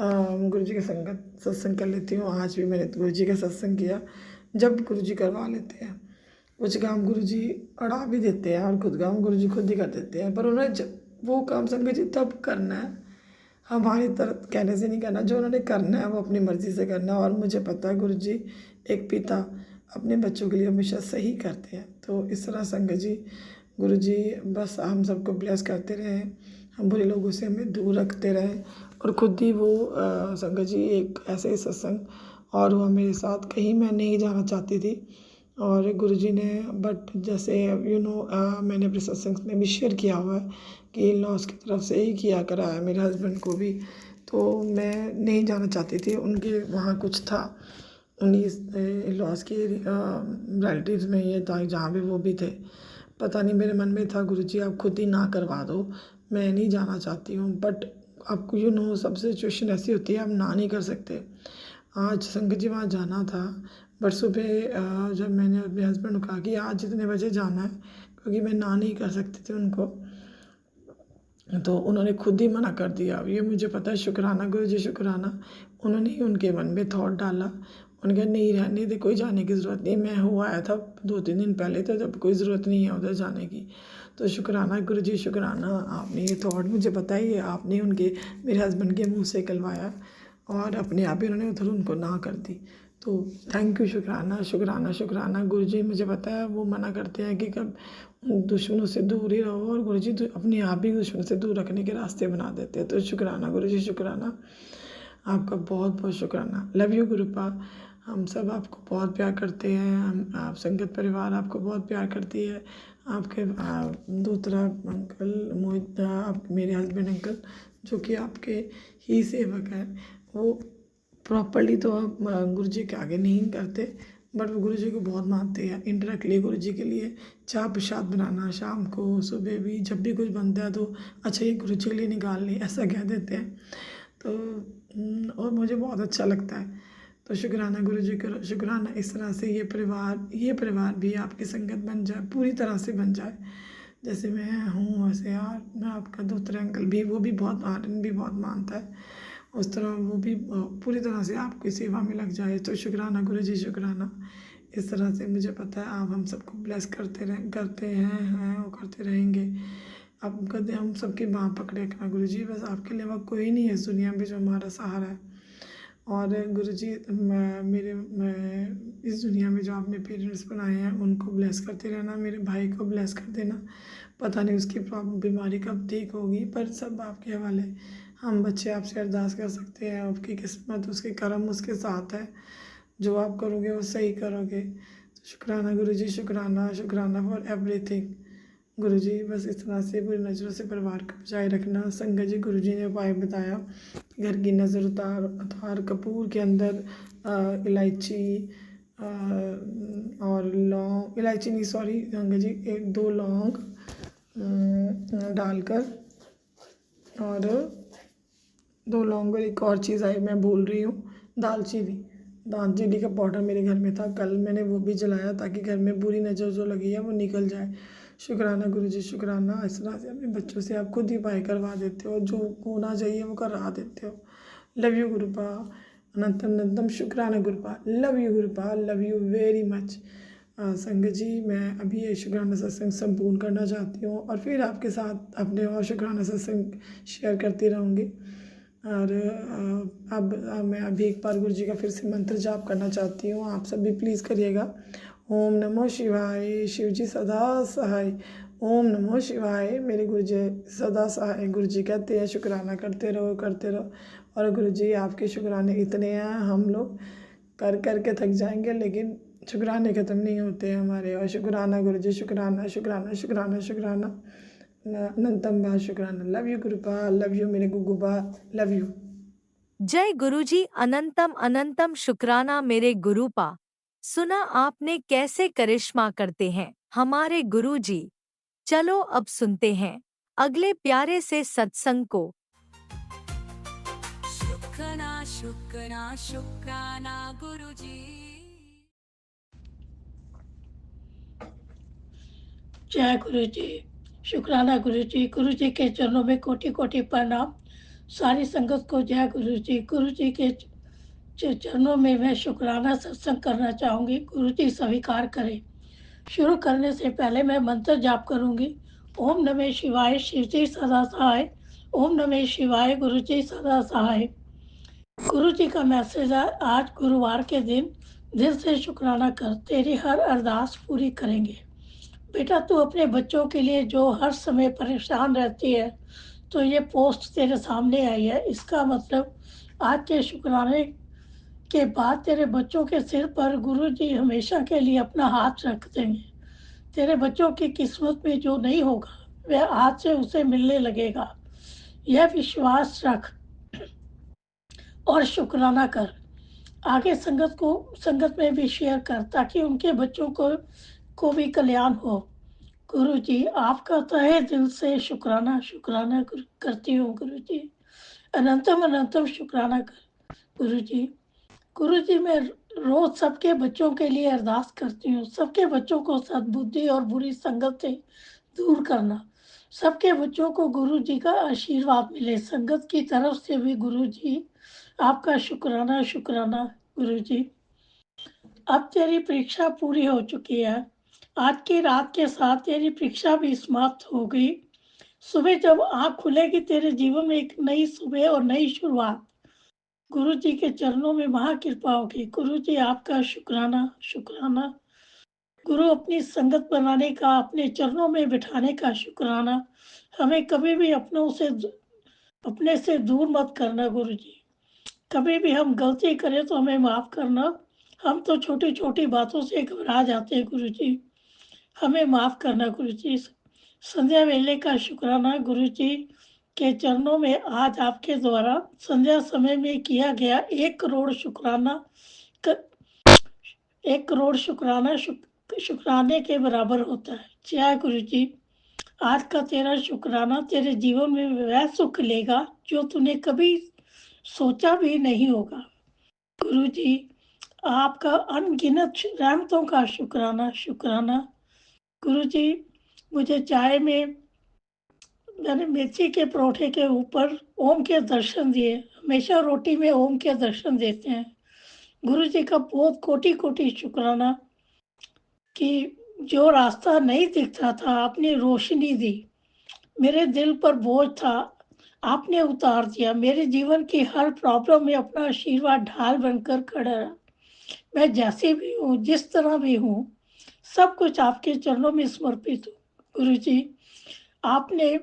गुरु जी के सत्संग कर लेती हूँ। आज भी मैंने गुरु जी का सत्संग किया। जब गुरु जी करवा लेते हैं कुछ काम, गुरु जी अड़ा भी देते हैं और खुद काम गुरु जी खुद ही कर देते हैं। पर उन्हें वो काम संगत जी तब करना है, हमारी तरफ कहने से नहीं करना। जो उन्होंने करना है वो अपनी मर्ज़ी से करना। और मुझे पता है गुरु जी एक पिता अपने बच्चों के लिए हमेशा सही करते हैं। तो इस तरह संगत जी, गुरु जी बस हम सबको ब्लेस करते रहें, हम बुरे लोगों से हमें दूर रखते रहें। और ख़ुद ही वो संगत जी एक ऐसे ही सत्संग और हुआ मेरे साथ, कहीं मैं नहीं जाना चाहती थी। और गुरु जी ने बट जैसे मैंने अपने सत्संग में भी शेयर किया हुआ है कि इन-लॉज की तरफ से ही किया करा है मेरे हस्बैंड को भी। तो मैं नहीं जाना चाहती थी, उनके वहाँ कुछ था उन्हीं इन-लॉज के रिलेटिव्स में, ये जहाँ भी वो भी थे। पता नहीं मेरे मन में था गुरु जी आप खुद ही ना करवा दो, मैं नहीं जाना चाहती हूँ। बट आपको सब सिचुएशन ऐसी होती है, आप ना नहीं कर सकते। आज संगत जी वहाँ जाना था, बट सुबह जब मैंने अपने हस्बैंड को कहा कि आज जितने बजे जाना है, क्योंकि मैं ना नहीं कर सकती थी उनको, तो उन्होंने खुद ही मना कर दिया। ये मुझे पता है, शुक्राना गुरु जी, शुक्राना। उन्होंने ही उनके मन में थॉट डाला, उनके नहीं रहने दे, कोई जाने की ज़रूरत नहीं। मैं हुआ आया था 2-3 दिन पहले, तो जब कोई ज़रूरत नहीं है उधर जाने की। तो शुक्राना गुरु जी, शुक्राना, आपने ये थॉट, मुझे पता ही है, आपने मेरे हस्बैंड के मुँह से कहलवाया और अपने आप ही उन्होंने उधर उनको ना कर दी। तो थैंक यू, शुक्राना, शुक्राना, शुक्राना। गुरु जी मुझे पता है वो मना करते हैं कि कब दुश्मनों से दूर ही रहो, और गुरु जी अपने आप ही दुश्मनों से दूर रखने के रास्ते बना देते हैं। तो शुक्राना गुरु जी, शुक्राना, आपका बहुत बहुत शुक्राना। Love you गुरुपा। हम सब आपको बहुत प्यार करते हैं, आप संगत परिवार आपको बहुत प्यार करती है। आपके दूसरा अंकल मोहित, आप मेरे हस्बैंड अंकल, जो कि आपके ही सेवक हैं, वो प्रॉपर्ली तो आप गुरु जी के आगे नहीं करते, बट वो गुरु जी को बहुत मानते हैं। इंटरेक्टली गुरु जी के लिए चाय प्रसाद बनाना, शाम को सुबह भी जब भी कुछ बनता है तो अच्छा ये गुरु जी के लिए निकाल ली, ऐसा कह देते हैं। तो और मुझे बहुत अच्छा लगता है। तो शुक्राना गुरु जी का, शुक्राना। इस तरह से ये परिवार भी आपकी संगत बन जाए, पूरी तरह से बन जाए। जैसे मैं हूँ वैसे यार, मैं आपका दूसरा अंकल भी, वो भी बहुत बहुत मानता है। उस तरह वो भी पूरी तरह से आपकी सेवा में लग जाए। तो शुक्राना गुरुजी, शुक्राना। इस तरह से मुझे पता है आप हम सबको ब्लेस करते हैं और करते रहेंगे। आप कदे हम सबकी बाँह पकड़े रखना गुरुजी, बस आपके अलावा कोई नहीं है इस दुनिया में जो हमारा सहारा है। और गुरुजी मैं इस दुनिया में जो आपने पेरेंट्स बनाए हैं उनको ब्लेस करते रहना, मेरे भाई को ब्लेस कर देना। पता नहीं उसकी बीमारी कब ठीक होगी, पर सब आपके हवाले। हम बच्चे आपसे अरदास कर सकते हैं, आपकी किस्मत, उसके कर्म उसके साथ है। जो आप करोगे वो सही करोगे। तो शुक्राना गुरुजी, शुक्राना, शुक्राना फॉर एवरीथिंग। गुरुजी बस इस तरह से बुरी नज़रों से परिवार को बचाए रखना। संगत जी, गुरुजी ने उपाय बताया कि घर की नज़र उतार कपूर के अंदर इलायची और लौंग, इलायची नहीं सॉरी संगत जी, 1-2 लौंग डालकर, और 2 लौंग और एक और चीज़ आई मैं भूल रही हूँ, दालचीनी का पाउडर मेरे घर में था, कल मैंने वो भी जलाया ताकि घर में बुरी नज़र जो लगी है वो निकल जाए। शुक्राना गुरुजी, शुक्राना। इस तरह से अपने बच्चों से आप खुद ही उपाय करवा देते हो, जो होना चाहिए वो करा देते हो। लव यू गुरुपा, अनंतम अनंतम शुक्राना Gurupa, love you Gurupa, love you very much. संगत जी, मैं अभी ये शुक्राना सत्संग संपूर्ण करना चाहती हूँ और फिर आपके साथ अपने और शुक्राना सत्संग शेयर करती रहूँगी। और अब मैं अभी एक बार गुरु जी का फिर से मंत्र जाप करना चाहती हूँ, आप सब भी प्लीज़ करिएगा। ओम नमो शिवाय, शिव जी सदा सहाय। ओम नमो शिवाय, मेरे गुरु जी सदा सहाय। गुरु जी कहते हैं शुक्राना करते रहो, करते रहो। और गुरु जी आपके शुक्राने इतने हैं, हम लोग कर कर के थक जाएंगे, लेकिन शुक्राने ख़त्म नहीं होते हैं हमारे। और शुक्राना गुरु जी, शुक्राना, शुक्राना, शुक्राना, शुक्राना, अनंतम बा शुक्राना। Love you Gurupa, love you मेरे गुगुबा, लव यू। जय गुरुजी, अनंतम अनंतम शुक्राना मेरे गुरुपा। सुना आपने कैसे करिश्मा करते हैं हमारे गुरुजी। चलो अब सुनते हैं अगले प्यारे से सत्संग को। शुक्राना शुक्राना शुक्राना गुरुजी। जय गुरु जी, शुक्राना गुरु जी। गुरु जी के चरणों में कोटि कोटि प्रणाम। सारी संगत को जय गुरु जी। गुरु जी के चरणों में मैं शुक्राना सत्संग करना चाहूँगी, गुरु जी स्वीकार करें। शुरू करने से पहले मैं मंत्र जाप करूँगी। ओम नमः शिवाय, शिव जी सदा सहाय। ओम नमः शिवाय, गुरु जी सदा सहाय। गुरु जी का मैसेज है, आज गुरुवार के दिन दिल से शुक्राना कर, तेरी हर अरदास पूरी करेंगे। बेटा, तू अपने बच्चों के लिए जो हर समय परेशान रहती है, तो ये पोस्ट तेरे सामने आई है। इसका मतलब आज के शुक्राने के बाद तेरे बच्चों के सिर पर गुरु जी हमेशा के लिए अपना हाथ रख देंगे। तेरे बच्चों की किस्मत में जो नहीं होगा वह आज से उसे मिलने लगेगा। यह विश्वास रख और शुक्राना कर। आगे संगत में भी शेयर कर, ताकि उनके बच्चों को भी कल्याण हो। गुरु जी, आपका तहे दिल से शुक्राना करती हूँ। गुरु जी अनंतम अनंतम शुक्राना कर। गुरु जी मैं रोज सबके बच्चों के लिए अरदास करती हूँ। सबके बच्चों को सद्बुद्धि और बुरी संगत से दूर करना। सबके बच्चों को गुरु जी का आशीर्वाद मिले। संगत की तरफ से भी गुरु जी आपका शुक्राना गुरु जी। अब तेरी परीक्षा पूरी हो चुकी है। आज की रात के साथ तेरी परीक्षा भी समाप्त हो गई। सुबह जब आँख खुलेगी, तेरे जीवन में एक नई सुबह और नई शुरुआत। गुरु जी के चरणों में महाकृपा होगी। गुरु जी आपका शुक्राना। गुरु अपनी संगत बनाने का, अपने चरणों में बिठाने का शुक्राना। हमें कभी भी अपने से दूर मत करना गुरु जी। कभी भी हम गलती करें तो हमें माफ़ करना। हम तो छोटी छोटी बातों से घबरा जाते हैं गुरु जी, हमें माफ़ करना गुरु जी। संध्या वेले का शुक्राना। गुरु जी के चरणों में आज आपके द्वारा संध्या समय में किया गया 1 करोड़ शुक्राना 1 करोड़ शुक्राने के बराबर होता है। जय गुरु जी। आज का तेरा शुक्राना तेरे जीवन में वह सुख लेगा जो तूने कभी सोचा भी नहीं होगा। गुरु जी आपका अनगिनत रहमतों का शुक्राना। गुरु जी मुझे चाय में मैंने मेथी के परोठे के ऊपर ओम के दर्शन दिए। हमेशा रोटी में ओम के दर्शन देते हैं। गुरु जी का बहुत कोटि कोटि शुक्राना कि जो रास्ता नहीं दिखता था आपने रोशनी दी। मेरे दिल पर बोझ था, आपने उतार दिया। मेरे जीवन की हर प्रॉब्लम में अपना आशीर्वाद ढाल बनकर खड़ा रहा। मैं जैसे भी हूँ, जिस तरह भी हूँ, सब कुछ आपके चरणों में समर्पित हूँ। गुरु जी, आपने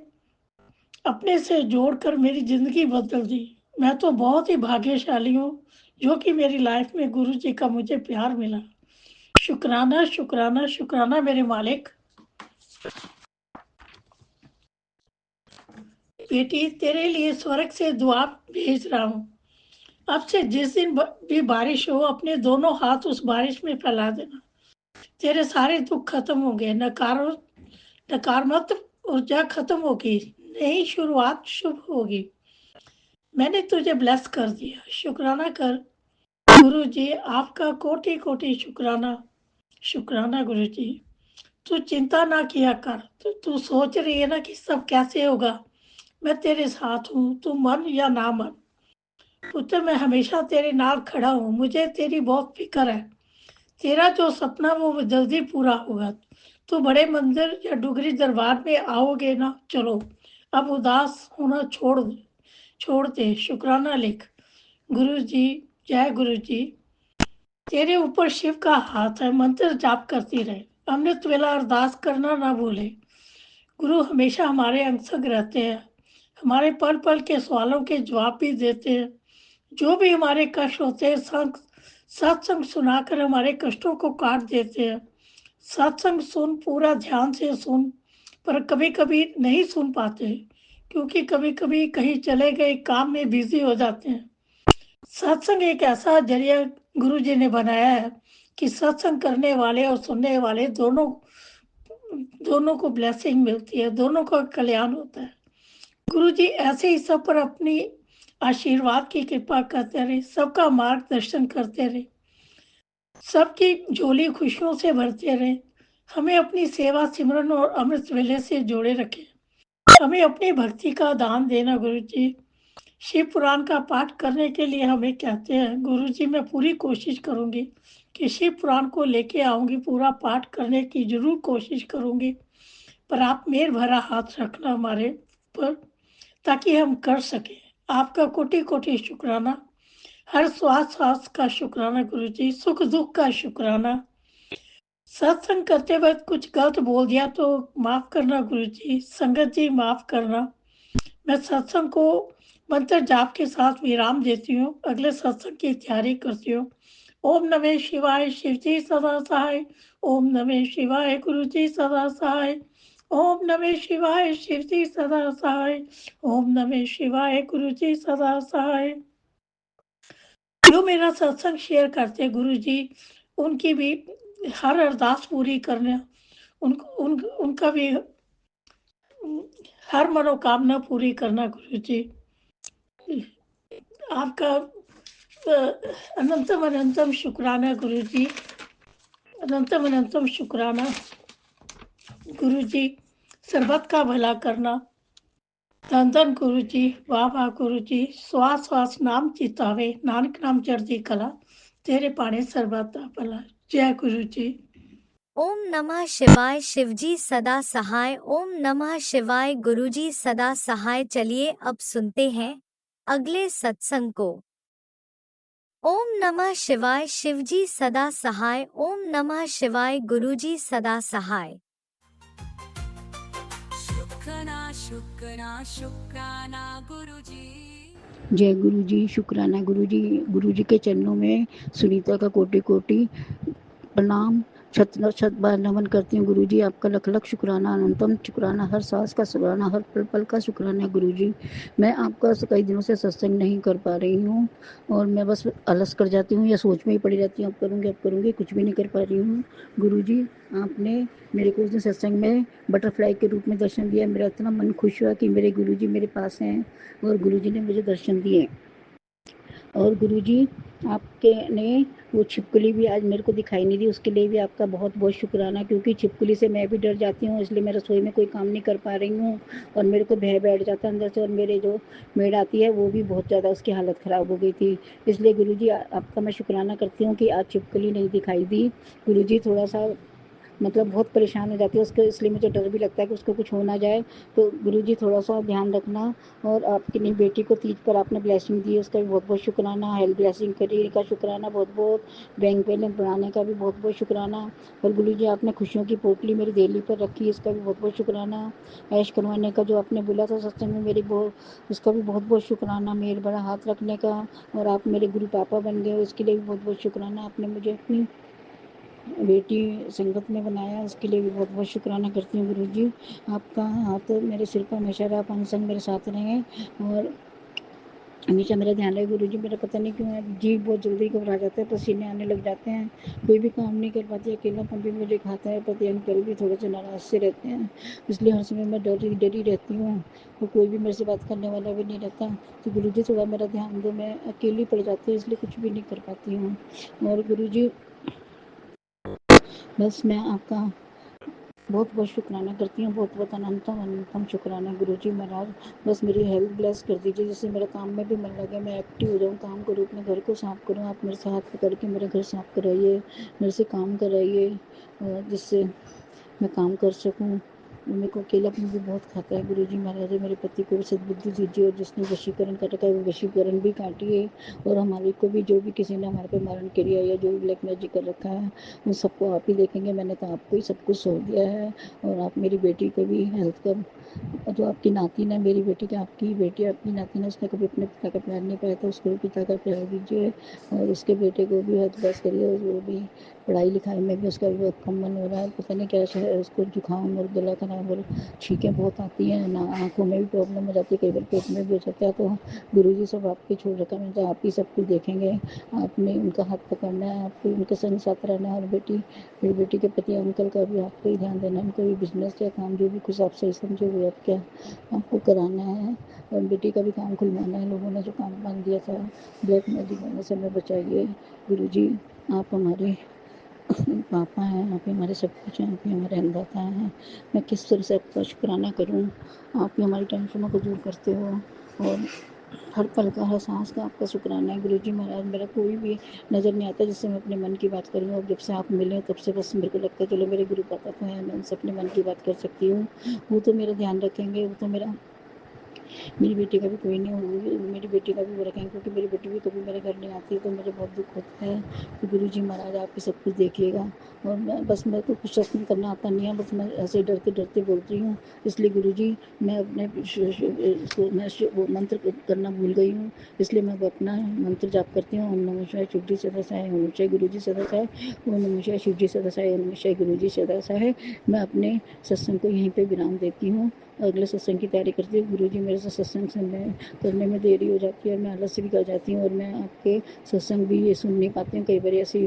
अपने से जोड़कर मेरी ज़िंदगी बदल दी। मैं तो बहुत ही भाग्यशाली हूँ जो कि मेरी लाइफ में गुरु जी का मुझे प्यार मिला। शुक्राना, शुक्राना, शुक्राना मेरे मालिक। बेटी, तेरे लिए स्वर्ग से दुआ भेज रहा हूँ। अब से जिस दिन भी बारिश हो, अपने दोनों हाथ उस बारिश में फैला देना। तेरे सारे दुख खत्म होंगे, नकारात्मक ऊर्जा खत्म होगी, नई शुरुआत शुभ होगी। मैंने तुझे ब्लेस कर दिया। शुक्राना कर गुरु जी, आपका कोटि कोटि शुक्राना। शुक्राना गुरु जी। तू चिंता ना किया कर। तू सोच रही है ना कि सब कैसे होगा। मैं तेरे साथ हूँ, तू मन या ना मन। पुत्र, मैं हमेशा तेरे नाल खड़ा हूँ। मुझे तेरी बहुत फिक्र है। तेरा जो सपना वो जल्दी पूरा होगा। तो बड़े मंदिर या डुगरी दरबार में आओगे ना। चलो, अब उदास होना छोड़ दे। शुक्राना लिख। गुरु जी, जय गुरु जी। तेरे ऊपर शिव का हाथ है, मंत्र जाप करती रहे। अमृत वेला अरदास करना ना भूले। गुरु हमेशा हमारे अंग संग रहते हैं, हमारे पल पल के सवालों के जवाब भी देते हैं। जो भी हमारे कष्ट होते हैं, सत्संग सुनाकर हमारे कष्टों को काट देते हैं। सत्संग सुन, पूरा ध्यान से सुन, पर कभी कभी नहीं सुन पाते क्योंकि कभी कभी कहीं चले गए, काम में बिजी हो जाते हैं। सत्संग एक ऐसा जरिया गुरु जी ने बनाया है कि सत्संग करने वाले और सुनने वाले दोनों को ब्लेसिंग मिलती है, दोनों का कल्याण होता है। गुरु जी ऐसे ही सब पर अपनी आशीर्वाद की कृपा करते रहे, सबका मार्गदर्शन करते रहे, सबकी झोली खुशियों से भरते रहे। हमें अपनी सेवा, सिमरन और अमृत वेले से जोड़े रखे। हमें अपनी भक्ति का दान देना। गुरु जी, शिव पुराण का पाठ करने के लिए हमें कहते हैं। गुरु जी, मैं पूरी कोशिश करूंगी कि शिव पुराण को लेके आऊंगी, पूरा पाठ करने की जरूर कोशिश करूंगी, पर आप मेहर भरा हाथ रखना हमारे पर ताकि हम कर सकें। आपका कोटि कोटि शुक्राना। हर श्वास का शुक्राना गुरु जी। सुख दुख का शुक्राना। सत्संग करते वक्त कुछ गलत बोल दिया तो माफ करना गुरु जी। संगत जी माफ करना। मैं सत्संग को मंत्र जाप के साथ विराम देती हूँ, अगले सत्संग की तैयारी करती हूँ। ओम नमः शिवाय, शिव जी सदा सहाय। ओम नमः शिवाय, गुरु जी सदा सहाय। ओम नमः शिवाय, शिव जी सदा सहाय। ओम नमः शिवाय, गुरु जी सदा सहाय। जो मेरा सत्संग शेयर करते हैं गुरु जी, उनकी भी हर अरदास पूरी करने, उनका भी हर मनोकामना पूरी करना गुरु जी। आपका अनंतम अनंतम शुक्राना गुरु जी। अनंतम अनंतम शुक्राना गुरु जी। सर्बत का भला करना। धन धन गुरु जी, वाह वाह गुरु जी। श्वास श्वास नाम चितावे, नानक नाम चढ़ती कला, तेरे पाने सर्बत का भला। जय गुरु जी। ओम नमः शिवाय, शिवजी सदा सहाय। ओम नमः शिवाय, गुरुजी सदा सहाय। चलिए अब सुनते हैं अगले सत्संग को। ओम नमः शिवाय, शिवजी सदा सहाय। ओम नमः शिवाय, गुरुजी सदा सहाय। शुक्राना शुक्राना गुरुजी। जय गुरु जी। शुक्राना गुरु जी के चरणों में सुनीता का कोटि कोटि प्रणाम, शत बार नमन करती हूँ। गुरु जी आपका लख लख शुक्राना, अनंतम शुक्राना, हर सांस का शुक्राना, हर पल पल का शुक्राना। गुरु जी, मैं आपका कई दिनों से सत्संग नहीं कर पा रही हूँ और मैं बस आलस कर जाती हूँ या सोच में ही पड़ी रहती हूँ, अब करूँगी, कुछ भी नहीं कर पा रही हूँ। गुरु जी, आपने मेरे को उस दिन सत्संग में बटरफ्लाई के रूप में दर्शन दिया। मेरा इतना मन खुश हुआ कि मेरे गुरु जी मेरे पास हैं और गुरु जी ने मुझे दर्शन दिए। और गुरु जी, आपके ने वो छिपकली भी आज मेरे को दिखाई नहीं दी, उसके लिए भी आपका बहुत बहुत शुक्राना, क्योंकि छिपकली से मैं भी डर जाती हूँ, इसलिए मैं रसोई में कोई काम नहीं कर पा रही हूँ और मेरे को भय बैठ जाता है अंदर से। और मेरे जो मेड आती है वो भी बहुत ज़्यादा उसकी हालत ख़राब हो गई थी। इसलिए गुरुजी आपका मैं शुक्राना करती हूँ कि आज छिपकली नहीं दिखाई दी। गुरुजी थोड़ा सा मतलब बहुत परेशान हो जाती है उसको, इसलिए मुझे डर भी लगता है कि उसको कुछ हो ना जाए। तो गुरुजी थोड़ा सा ध्यान रखना। और आपकी नई बेटी को तीज पर आपने ब्लेसिंग दी, उसका भी बहुत बहुत शुक्राना। हेल्थ ब्लेसिंग करी का शुक्राना बहुत बहुत। बैंक बैलेंस बढ़ाने का भी बहुत बहुत शुक्राना। और गुरुजी आपने खुशियों की पोटली मेरी देली पर रखी, इसका भी बहुत बहुत शुक्राना। ऐश करवाने का जो आपने बोला था सत्संग में मेरी बहुत, उसका भी बहुत बहुत शुक्राना। मेरे बड़ा हाथ रखने का और आप मेरे गुरु पापा बन गए, उसके लिए भी बहुत बहुत शुक्राना। आपने मुझे अपनी बेटी संगत में बनाया, उसके लिए भी बहुत बहुत शुक्राना करती हूँ गुरुजी। आपका हाथ मेरे सिर पर हमेशा रहा, पाँच संग मेरे साथ रहे और हमेशा मेरा ध्यान रहे गुरुजी। मेरा पता नहीं क्यों है जी बहुत जल्दी घबरा जाता है, पसीने आने लग जाते हैं, कोई भी काम नहीं कर पाती, अकेलापन भी मुझे खाता है, पति अंकल भी थोड़े से नाराज से रहते हैं, इसलिए हर समय मैं डरी रहती हूँ और कोई भी मेरे से बात करने वाला भी नहीं रहता। तो गुरुजी थोड़ा मेरा ध्यान दो, मैं अकेली पड़ जाती हूँ इसलिए कुछ भी नहीं कर पाती हूँ। और गुरुजी बस मैं आपका बहुत बहुत शुक्राना करती हूँ, बहुत बहुत अनंतम अनंतम शुक्राना गुरुजी महाराज। बस मेरी हेल्थ ब्लेस कर दीजिए, जिससे मेरे काम में भी मन लगे, मैं एक्टिव हो जाऊँ, काम करूँ, अपने घर को साफ करूँ। आप मेरे से हाथ पकड़ के मेरा घर साफ कराइए, मेरे से काम कराइए जिससे मैं काम कर सकूँ। मेरे को अकेलापन भी बहुत खाता है गुरुजी महाराज। मेरे पति को भी सद्बुद्धि दीजिए और जिसने वशीकरण कर रखा है वो वशीकरण भी काटिए। और हमारे को भी जो भी किसी ने हमारे पे मारण क्रिया या जो भी ब्लैक मैजिक कर रखा है उन सबको आप ही देखेंगे। मैंने तो आपको ही सब कुछ सौंप दिया है। और आप मेरी बेटी को भी हेल्थ का, जो आपकी नातिन है मेरी बेटी की, आपकी बेटी आपकी नातिन है, उसने कभी अपने पिता का प्यार नहीं पाया था, उसको भी पिता का प्यार दीजिए। और उसके बेटे को भी हेल्थ ब्लेस करिए, और वो भी पढ़ाई लिखाई में भी उसका भी बहुत कम मन हो रहा है, पता नहीं क्या है उसको, जुकाम और गला खराब और छींकें बहुत आती हैं ना, आँखों में भी प्रॉब्लम हो जाती है, कई बार पेट में भी हो जाता है। तो गुरुजी सब आपके छोड़ रखा है, तो आप ही सब कुछ देखेंगे, आपने उनका हाथ पकड़ना है, आपको उनके संग साथ रहना है। और मेरी बेटी के पति अंकल का भी आपको ही ध्यान देना है, उनको भी बिजनेस या काम जो भी कुछ आप सही समझे वो आपको कराना है। और बेटी का भी काम खुलवाना है, लोगों ने जो काम बांध दिया था ब्लैक मैजिक होने से हमें बचाइए गुरुजी। आप हमारे पापा हैं, आप ही हमारे सब कुछ हैं, आप ही हमारे अन्नदाता हैं। मैं किस तरह से आपका शुक्राना करूं। आप ही हमारी टेंशनों को दूर करते हो और हर पल का, हर सांस का आपका शुक्राना है गुरुजी महाराज। मेरा कोई भी नज़र नहीं आता जिससे मैं अपने मन की बात करूँ, और जब से आप मिले तब से बस मेरे को लगता है चलो मेरे गुरु पापा तो हैं, मैं उनसे अपने मन की बात कर सकती हूँ, वो तो मेरा ध्यान रखेंगे, वो तो मेरी बेटी का भी कोई नहीं होगी, मेरी बेटी का भी वो रखेंगे, क्योंकि मेरी बेटी भी कभी मेरे घर नहीं आती, तो मुझे बहुत दुख होता है। तो गुरु जी महाराज आप ही सब कुछ देखिएगा। और बस मेरे को कुछ शस्त्र करना आता नहीं है, बस मैं ऐसे डरते डरते बोलती हूँ, इसलिए गुरु जी मैं अपने वो मंत्र करना भूल गई हूँ, इसलिए मैं वो अपना मंत्र जाप करती हूँ। ओम नमः शिवाय, शिव जी सदा सहाय, ओम शिवाय गुरु जी सदा सहाय, ओम नमः शिवाय, शिव जी सदा सहाय, ओम नमः शिवाय गुरु जी सदा सहाय। मैं अपने सत्संग को यहीं पे विराम देती हूँ, अगले सत्संग की तैयारी करती हूँ। गुरु जी मेरे से सत्संग करने में देरी हो जाती है, मैं आलस से भी कर जाती हूँ, और मैं आपके सत्संग भी ये सुन नहीं पाती हूँ, कई बार ऐसे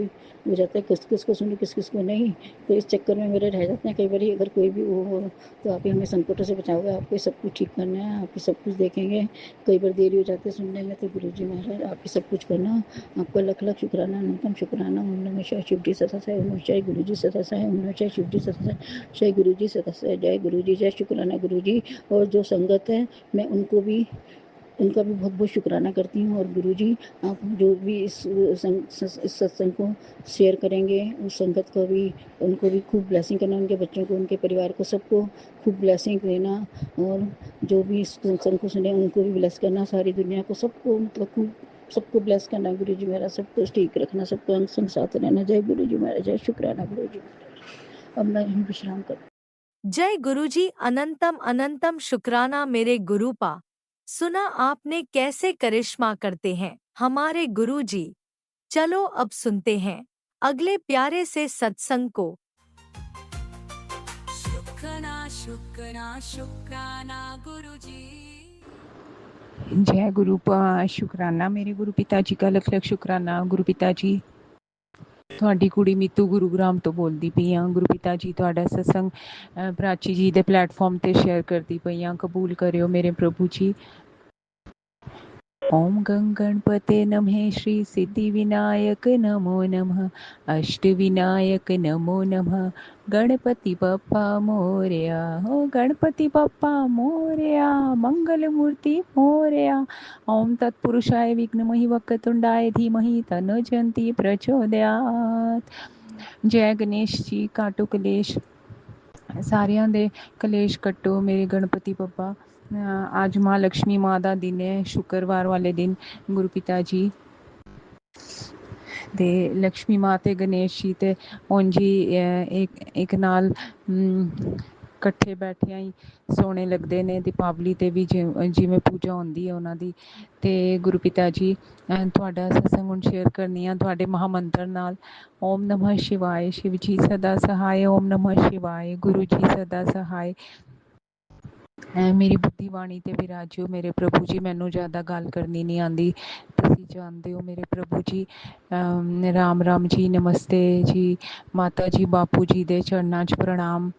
हो जाता है किस किस को सुनूँ किस किस को नहीं, तो इस चक्कर में मेरे रह जाते हैं कई बार। अगर कोई भी वो हो तो आप ही हमें संकटों से बचाओगे, आपको सब कुछ ठीक करना है, आप ही सब कुछ देखेंगे, कई बार देरी हो जाती है सुनने में, तो गुरु जी महाराज आप ही सब कुछ करना। आपका लख लख शुक्राना, अनंतम शुक्राना। ओम नमः शिवाय, शिव जी सदा सहाय, ओम नमः शिवाय गुरु जी सदा सहाय, ओम नमः शिवाय, शिव जी सदा सहाय, जय गुरु जी सदा सहाय, जय गुरु जी, जय शुक्राना गुरु जी। और जो संगत है मैं उनका भी बहुत बहुत शुक्राना करती हूँ। और गुरु जी आप जो भी इस सत्संग को शेयर करेंगे, उस संगत को भी, उनको भी खूब ब्लेसिंग करना, उनके बच्चों को, उनके परिवार को, सबको खूब ब्लेसिंग देना। और जो भी इस सत्संग को सुने उनको भी ब्लेस करना, सारी दुनिया को, सबको मतलब खूब सबको ब्लेस करना गुरु जी मेरा, सबको ठीक रखना, सबको अंग संग साथ रहना। जय गुरु जी महाराज, जय शुक्राना गुरु जी महाराज। अब मैं यहीं विश्राम कर। जय गुरुजी, अनंतम अनंतम शुक्राना मेरे गुरुपा। सुना आपने कैसे करिश्मा करते हैं हमारे गुरुजी। चलो अब सुनते हैं अगले प्यारे से सत्संग को। शुक्राना शुक्राना शुक्राना गुरुजी। जय गुरु शुकराना मेरे गुरु पिता जी का लख लख शुकराना। गुरु पिता जी ਤੁਹਾਡੀ ਕੁੜੀ ਮੀਤੂ ਗੁਰੂਗ੍ਰਾਮ ਤੋਂ ਬੋਲਦੀ ਪਈ ਹਾਂ। ਗੁਰੂ ਪਿਤਾ ਜੀ ਤੁਹਾਡਾ ਸਤਸੰਗ ਪ੍ਰਾਚੀ ਜੀ ਦੇ ਪਲੇਟਫਾਰਮ ਤੇ ਸ਼ੇਅਰ ਕਰਦੀ ਪਈ ਹਾਂ, ਕਬੂਲ ਕਰਿਓ ਮੇਰੇ ਪ੍ਰਭੂ ਜੀ। ओम गं गणपते नमः श्री सिद्धिविनायक नमो नमः अष्टविनायक नमो नमः गणपति बप्पा मोरया हो गणपति बप्पा मोरया मंगल मूर्ति मोरया ओम तत्पुरुषाय विघ्नमहि वक्रतुंडाय धीमहि तन्नो जयंती प्रचोदयात्। जय गणेश जी, काटो कलेश, ਸਾਰਿਆਂ ਦੇ ਕਲੇਸ਼ ਕੱਟੋ ਮੇਰੇ ਗਣਪਤੀ ਬੱਬਾ। ਅੱਜ ਮਾਂ ਲక్ష్ਮੀ ਮਾਂ ਦਾ ਦਿਨ ਹੈ, ਸ਼ੁੱਕਰਵਾਰ ਵਾਲੇ ਦਿਨ ਗੁਰੂ ਪਿਤਾ ਜੀ ਤੇ ਲక్ష్ਮੀ ਮਾਂ ਤੇ ਗਣੇਸ਼ ਜੀ ਤੇ ਉਂਝ ਹੀ ਇੱਕ ਨਾਲ ਇਕੱਠੇ ਬੈਠਿਆਂ ਹੀ ਸੋਹਣੇ ਲੱਗਦੇ ਨੇ। ਦੀਪਾਵਲੀ ਤੇ ਵੀ ਜਿਵੇਂ ਪੂਜਾ ਹੁੰਦੀ ਹੈ ਉਹਨਾਂ ਦੀ। ਤੇ ਗੁਰੂ ਪਿਤਾ ਜੀ ਤੁਹਾਡਾ ਸਤਸੰਗ ਹੁਣ ਸ਼ੇਅਰ ਕਰਨੀ ਆ ਤੁਹਾਡੇ ਮਹਾਮੰਤਰ ਨਾਲ। ਓਮ ਨਮः शिवाय, शिव जी सदा सहाय। ओम नमः शिवाय, गुरु जी सदा सहाय। ਮੇਰੀ ਬੁੱਧੀ ਬਾਣੀ ਤੇ ਵਿਰਾਜਿਓ ਮੇਰੇ ਪ੍ਰਭੂ ਜੀ। ਮੈਨੂੰ ਜ਼ਿਆਦਾ ਗੱਲ ਕਰਨੀ ਨਹੀਂ ਆਉਂਦੀ, ਤੁਸੀਂ ਜਾਣਦੇ ਹੋ ਮੇਰੇ ਪ੍ਰਭੂ ਜੀ। ਰਾਮ ਰਾਮ ਜੀ, ਨਮਸਤੇ ਜੀ। ਮਾਤਾ ਜੀ ਬਾਪੂ ਜੀ ਦੇ ਚਰਨਾਂ 'ਚ ਪ੍ਰਣਾਮ,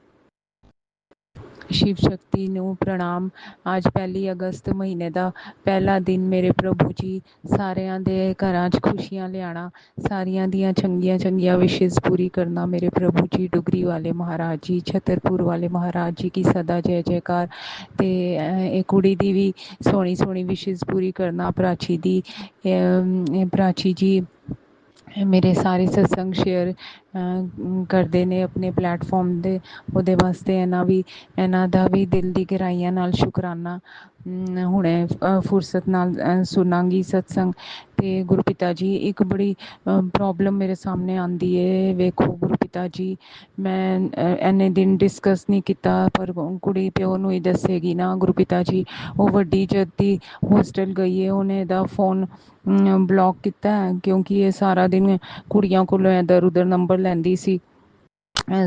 शिव शक्ति ਨੂੰ ਪ੍ਰਣਾਮ। ਅੱਜ 1 ਅਗਸਤ ਮਹੀਨੇ ਦਾ ਪਹਿਲਾ ਦਿਨ ਮੇਰੇ ਪ੍ਰਭੂ ਜੀ। ਸਾਰਿਆਂ ਦੇ ਘਰਾਂ 'ਚ ਖੁਸ਼ੀਆਂ ਲਿਆਣਾ, ਸਾਰਿਆਂ ਦੀਆਂ ਚੰਗੀਆਂ ਚੰਗੀਆਂ ਵਿਸ਼ੇਸ ਪੂਰੀ ਕਰਨਾ ਮੇਰੇ ਪ੍ਰਭੂ ਜੀ। ਡੁਗਰੀ ਵਾਲੇ ਮਹਾਰਾਜ ਜੀ, ਛਤਰਪੁਰ ਵਾਲੇ ਮਹਾਰਾਜ ਜੀ ਕੀ ਸਦਾ ਜੈ ਜੈਕਾਰ। ਤੇ ਇਹ ਕੁੜੀ ਦੀ ਵੀ ਸੋਹਣੀ ਸੋਹਣੀ ਵਿਸ਼ੇਸ ਪੂਰੀ ਕਰਨਾ, ਪ੍ਰਾਚੀ ਦੀ। ਪ੍ਰਾਚੀ ਜੀ ਮੇਰੇ ਸਾਰੇ ਸਤਸੰਗ ਸ਼ੇਅਰ ਕਰਦੇ ਨੇ ਆਪਣੇ ਪਲੈਟਫਾਰਮ ਦੇ, ਉਹਦੇ ਵਾਸਤੇ ਇਹਨਾਂ ਦਾ ਵੀ ਦਿਲ ਦੀ ਗਹਿਰਾਈਆਂ ਨਾਲ ਸ਼ੁਕਰਾਨਾ। ਹੁਣੇ ਫੁਰਸਤ ਨਾਲ ਸੁਣਾਂਗੀ ਸਤਸੰਗ। ਤੇ ਗੁਰੂ ਪਿਤਾ ਜੀ, ਇੱਕ ਬੜੀ ਪ੍ਰੋਬਲਮ ਮੇਰੇ ਸਾਹਮਣੇ ਆਉਂਦੀ ਹੈ। ਵੇਖੋ ਗੁਰੂ ਪਿਤਾ ਜੀ, ਮੈਂ ਇੰਨੇ ਦਿਨ ਡਿਸਕਸ ਨਹੀਂ ਕੀਤਾ, ਪਰ ਕੁੜੀ ਪਿਓ ਨੂੰ ਹੀ ਦੱਸੇਗੀ ਨਾ ਗੁਰੂ ਪਿਤਾ ਜੀ। ਉਹ ਵੱਡੀ ਜਦ ਦੀ ਹੋਸਟਲ ਗਈ ਹੈ, ਉਹਨੇ ਇਹਦਾ ਫੋਨ ਬਲੌਕ ਕੀਤਾ ਕਿਉਂਕਿ ਇਹ ਸਾਰਾ ਦਿਨ ਕੁੜੀਆਂ ਕੋਲੋਂ ਇੱਧਰ ਉੱਧਰ ਨੰਬਰ ਲੈਂਦੀ ਸੀ।